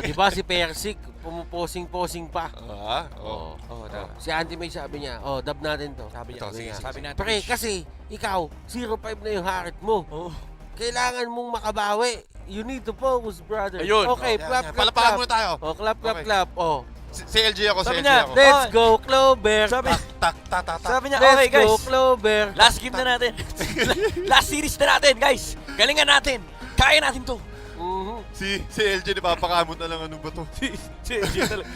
Diba si Persik, pumuposing-posing pa. Si Auntie May sabi niya, dab natin to. Sabi niya. Pre, kasi ikaw, 0-5 na yung harit mo. Kailangan mong makabawi. You need to focus, brother. Ayun. Okay, clap. Palapakan muna tayo. Clap. Si LG ako, sabi niya, let's go, Clover. Sabi niya, okay guys. Let's go, Clover. Last game na natin. Last series na natin, guys. Galingan natin. Kaya natin to. Si LG napapakamot na lang, ano ba to?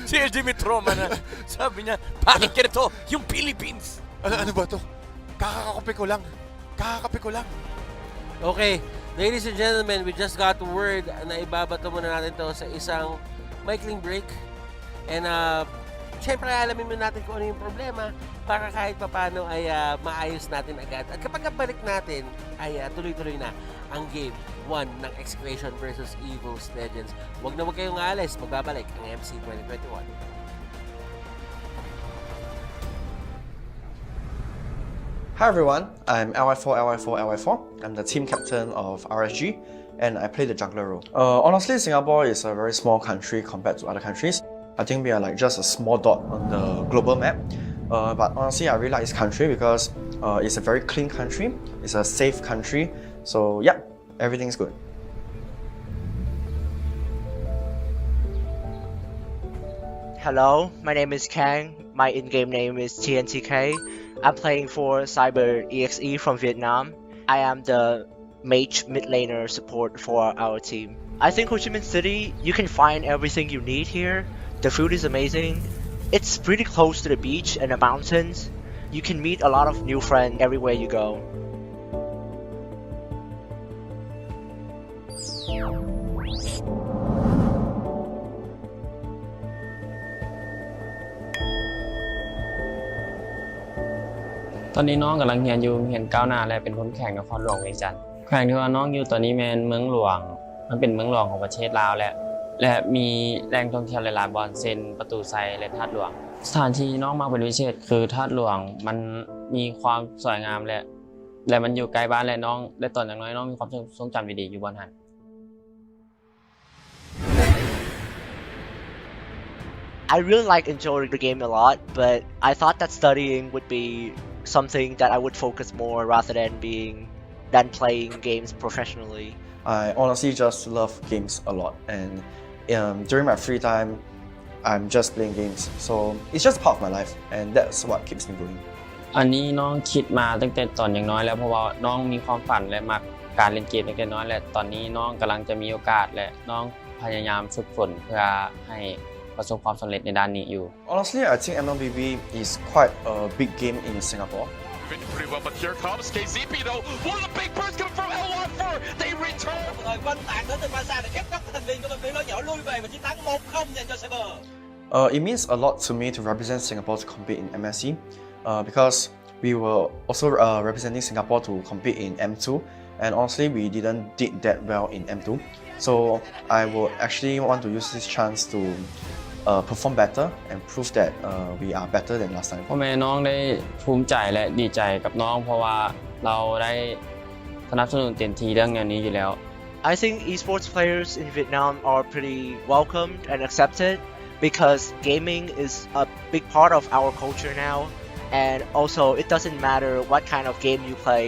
Si LG may trauma na. Sabi niya, bakit ganito? Yung Philippines. Ano ba to? Kakakape ko lang. Okay, ladies and gentlemen, we just got word na ibabato muna natin to sa isang maikling break. And syempre alamin mo natin kung ano yung problema para kahit papano ay maayos natin agad. At kapag balik natin ay tuloy-tuloy na ang Game 1 ng Execration versus EVOS Legends. Huwag kayong aalis, magbabalik ang MC 2021. Hi everyone, I'm LY4. I'm the team captain of RSG and I play the jungler role. Honestly, Singapore is a very small country compared to other countries. I think we are like just a small dot on the global map. But honestly, I really like this country because it's a very clean country, it's a safe country. So yeah, everything's good. Hello, my name is Kang. My in-game name is TNTK. I'm playing for Cyber EXE from Vietnam. I am the mage mid laner support for our team. I think Ho Chi Minh City, you can find everything you need here. The food is amazing. It's pretty close to the beach and the mountains. You can meet a lot of new friends everywhere you go.ตอนนี้น้องกำลังเรียนอยู่เรียนก้าวหน้าและเป็นคนแข่งนครหลวงเวียงจันทร์แข่งที่ว่าน้องอยู่ตอนนี้แมนเมืองหลวงมันเป็นเมืองหลวงของประเทศลาวและมีแหล่งท่องเที่ยวหลายๆบอนเซนประตูไซและธาตุหลวงสถานที่น้องมาเป็นพิเศษคือธาตุหลวงมันมีความสวยงามและมันอยู่ใกล้บ้านและน้องและตอนอย่างน้อยน้องมีความทรงจำดีๆอยู่บนหัน I really like enjoying the game a lot, but I thought that studying would be something that I would focus more rather than being than playing games professionally? I honestly just love games a lot, and during my free time, I'm just playing games. So it's just part of my life, and that's what keeps me going. อันนี้น้องคิดมาตั้งแต่ตอนยังน้อยแล้วเพราะว่าน้องมีความฝันและมักการเล่นเกมตั้งแต่น้อยและตอนนี้น้องกำลังจะมีโอกาสและน้องพยายามฝึกฝนเพื่อให้ประสบความสำเร็จในด้านนี้อยู่ Honestly, I think MLBB is quite a big game in Singapore. Pretty well, but here comes KZP though. One of the big bursts coming from L14. They return. It means a lot to me to represent Singapore to compete in MSC because we were also representing Singapore to compete in M2, and honestly we didn't did that well in M2. So I will actually want to use this chance to perform better and prove that we are better than last time. พ่อแม่น้องได้ภูมิใจและดีใจกับน้องเพราะว่าเราได้สนับสนุนเต็มที่เรื่องนี้อยู่แล้ว I think esports players in Vietnam are pretty welcomed and accepted because gaming is a big part of our culture now, and also it doesn't matter what kind of game you play,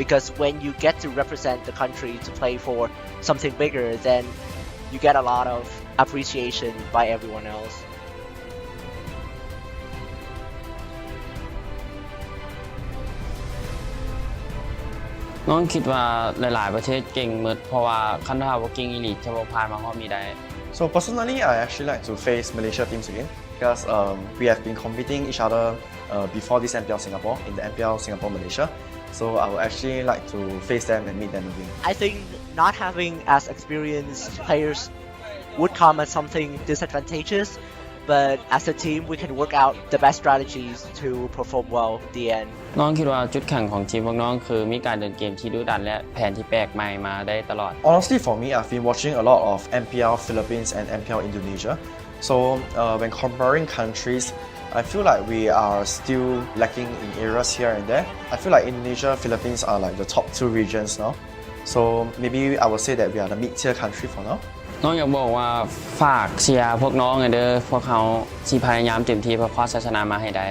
because when you get to represent the country to play for something bigger, then you get a lot of appreciation by everyone else. น้องคิดว่าหลายๆประเทศเก่งหมดเพราะว่าคันถ้าว่าเก่งอีหลีจะบ่ผ่านมาฮอดมีได้ So personally, I actually like to face Malaysia teams again because we have been competing each other before this MPL Singapore in the MPL Singapore Malaysia. So I would actually like to face them and meet them again. I think not having as experienced players would come as something disadvantageous, but as a team we can work out the best strategies to perform well at the end. น้องคิดว่าจุดแข็งของทีมพวกน้องคือมีการเดินเกมที่ดุดันและแผนที่แปลกใหม่มาได้ตลอด Honestly, for me, I've been watching a lot of MPL Philippines and MPL Indonesia. So when comparing countries, I feel like we are still lacking in areas here and there. I feel like Indonesia, Philippines are like the top two regions now. So maybe I would say that we are the mid-tier country for now. น้องอยากบอกว่าฝากเชียร์พวกน้องไงเด้อพวกเขาสิพยายามเต็มที่เพื่อคว้าชัยชนะมาให้ได้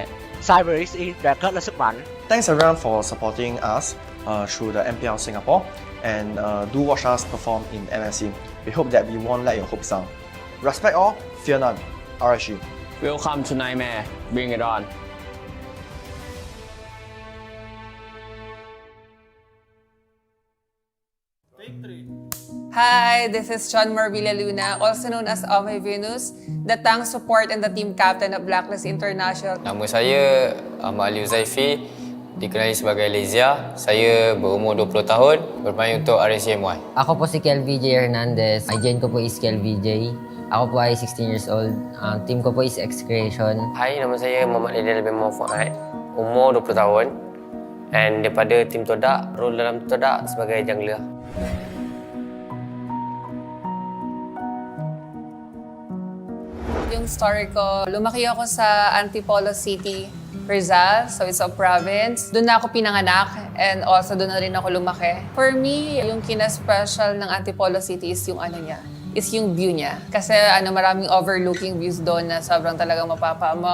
Cyber XE แบกเกอร์และสึกหมัน Thanks everyone for supporting us through the MPL Singapore, and do watch us perform in MSC. We hope that we won't let your hopes down. Respect all, fear none. RSG. Welcome to Nightmare. Bring it on. Hi, this is John Marvilla Luna, also known as Amay Venus, the tank support and the team captain of Blacklist International. Nama saya Ahmad Aliu Zaifi, dikenali sebagai Lezia. Saya berumur 20 tahun, bermain untuk RSCMY. Ako po si Kelvj Hernandez. Agent ko po is Kelvj. Ako po ay 16 years old. Ang team ko po is Execration. Hai, nama saya Muhammad Aidil bin Muhammad, umur 20 tahun. And daripada tim Todak, role dalam Todak sebagai jungler. Yung story ko, lumaki ako sa Antipolo City, Rizal. So it's a province. Doon na ako pinanganak and also doon na rin ako lumaki. For me, yung kina-special ng Antipolo City is yung ano niya, is yung view niya. Kasi maraming overlooking views doon na sobrang talagang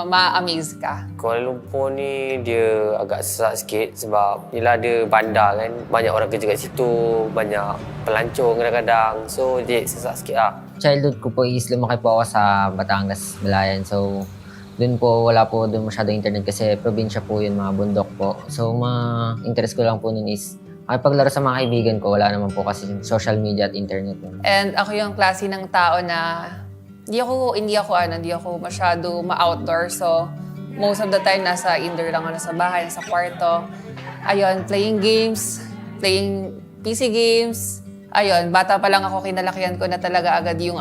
ma-amaze ka. Kuala Lumpur ni dia agak sesak sikit sebab yelah dia bandar kan. Banyak orang kerja kat situ, banyak pelancong kadang-kadang. So dia sesak sikit lah. Childhood ko po is lumaki po ako sa Batangas, Balayan. So, dun po wala po dun masyadong internet kasi probinsya po yun, mga bundok po. So, interest ko lang po nun is paglaro sa mga kaibigan ko, wala naman po kasi social media at internet. And ako yung klase ng tao na hindi ako masyado ma-outdoor. So, most of the time nasa indoor lang ako, nasa bahay, nasa kwarto. Ayun, playing games, playing PC games. Ayun, bata pa lang ako, kinalakihan ko na talaga agad yung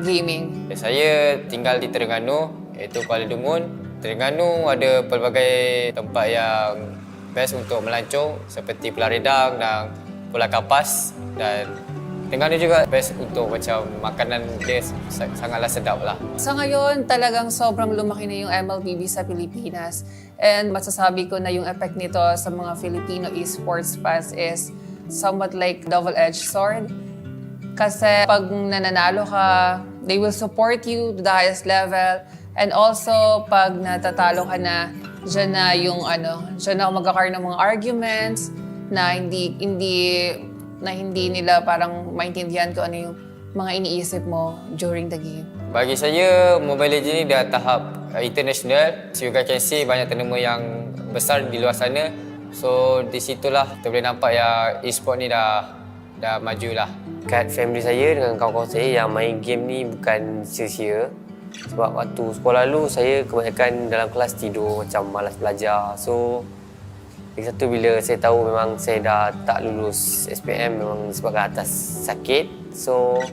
gaming. Saya tinggal di Terengganu, iaitu Kuala Dumun. Terengganu ada pelbagai tempat yang best untuk melancong seperti Pulau Redang dan Pulau Kapas, dan Terengganu juga best untuk macam makanan dia sangatlah sedap lah. Sa ngayon, talagang sobrang lumaki na yung MLBB sa Pilipinas. And masasabi ko na yung effect nito sa mga Filipino esports fans is somewhat like double-edged sword. Kasi pag nananalo ka, they will support you to the highest level. And also, pag natatalo ka na, dyan na magkakaroon ng mga arguments, na hindi nila parang maintindihan ko ano yung mga iniisip mo during the game. Bagi saya, Mobile Legends ni dah tahap international. So you guys can see banyak tournament yang besar di luar sana. So di situlah kita boleh nampak ya e-sport ni dah maju lah. Kat family saya dengan kawan-kawan saya yang main game ni bukan sia-sia. Sebab waktu sekolah lalu saya kebanyakan dalam kelas tidur macam malas belajar. So lagi satu bila saya tahu memang saya dah tak lulus SPM memang sebabkan atas sakit. So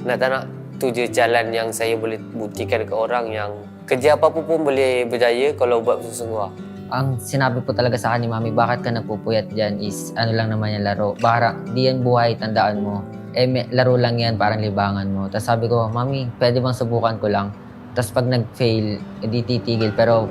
nak tak nak tu je jalan yang saya boleh buktikan ke orang yang kerja apa-apa pun boleh berjaya kalau buat bersungguh-sungguh. Ang sinabi po talaga sa akin ni Mami, bakit ka nagpupuyat dyan is ano lang naman yung laro. Baka di yan buhay, tandaan mo. Laro lang yan, parang libangan mo. Tapos sabi ko, Mami, pwede bang subukan ko lang? Tapos pag nag-fail, edi titigil. Pero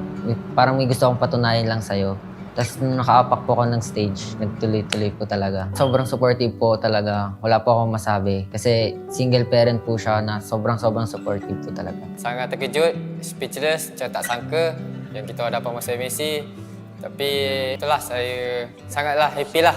parang may gusto akong patunayan lang sa'yo. Tapos nung nakaapak po ako ng stage, nagtuloy-tuloy po talaga. Sobrang supportive po talaga. Wala po akong masabi. Kasi single parent po siya na sobrang supportive po talaga. Sangat terkejut, speechless, macam tak sangka yang kita dapat masuk MSC. Tapi itulah saya sangatlah happy lah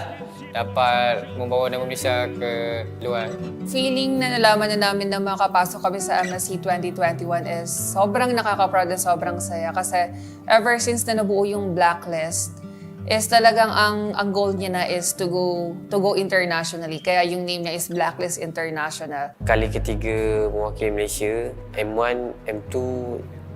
dapat membawa nama Malaysia ke luar. Feeling na nalaman na namin na makapasok kami sa MSC 2021 is sobrang nakaka-proud at sobrang saya. Kasi ever since na nabuo yung Blacklist, is talagang ang goal niya na is to go internationally. Kaya yung name niya is Blacklist International. Kali ketiga mewakili Malaysia, M1, M2,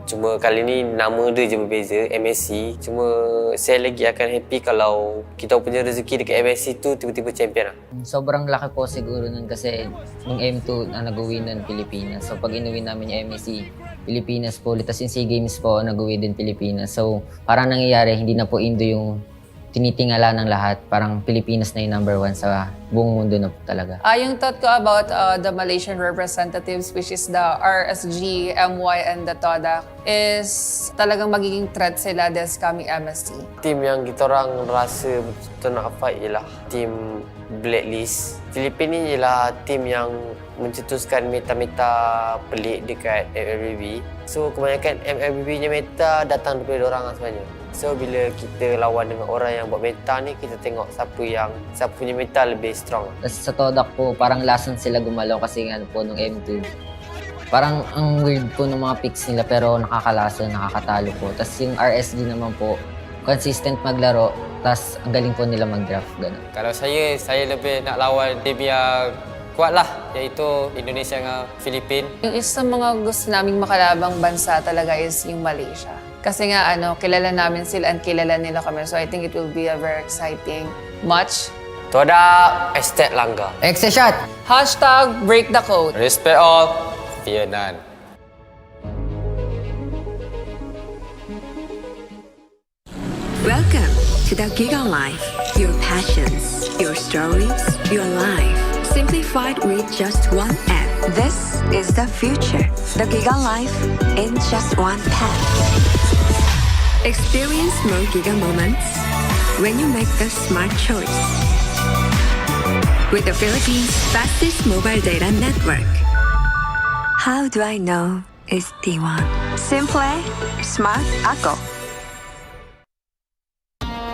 cuma kali ni nama dia je berbeza, MSC. Cuma saya lagi akan happy kalau kita punya rezeki dekat MSC tu tiba-tiba champion lah. Sobrang laki po siguro nun kasi nung M2 na nag-uwi ng Pilipinas. So pag inuwi namin yung MSC, Pilipinas po ulit. Tapos yung SEA Games po, nag-uwi din Pilipinas. So parang nangyayari, hindi na po Indo yung tinitingala ng lahat. Parang Pilipinas na yung #1 sa buong mundo na po talaga. Yung thought ko about the Malaysian representatives, which is the RSG, MY, and the TODA, is talagang magiging threat sila this coming MSC. Tim yang kita orang rasa betul nak fight ialah tim Blacklist. Filipina ni ialah tim yang mencetuskan meta-meta pelik dekat MLBB. So kebanyakan MLBB-nya meta datang daripada orang sebenarnya. So bila kita lawan dengan orang yang buat meta ni, kita tengok siapa punya meta lebih strong. Sa Todak po, parang lason sila gumalaw kasi nga po nung M2. Parang ang weird po ng mga picks nila pero nakakalason, nakakatalo po. Tapos yung RSG naman po, consistent maglaro, tapos ang galing po nila mag-draft. Ganun. Kalau saya lebih nak lawan tim yang kuat lah, iaitu Indonesia dengan Filipina. Yung isa sa mga gusto naming makalabang bansa talaga is yung Malaysia. Kasi nga kilala namin sila and kilala nila kami. So I think it will be a very exciting match. Toda estate langgar. Execration! #break the code. Respect all, fear none. Welcome to the Giga Life. Your passions, your stories, your life. Simplified with just one app. This is the future. The Giga Life in just one tap. Experience more Giga moments when you make the smart choice. With the Philippines' fastest mobile data network. How do I know it's T1? Simple, smart, ako.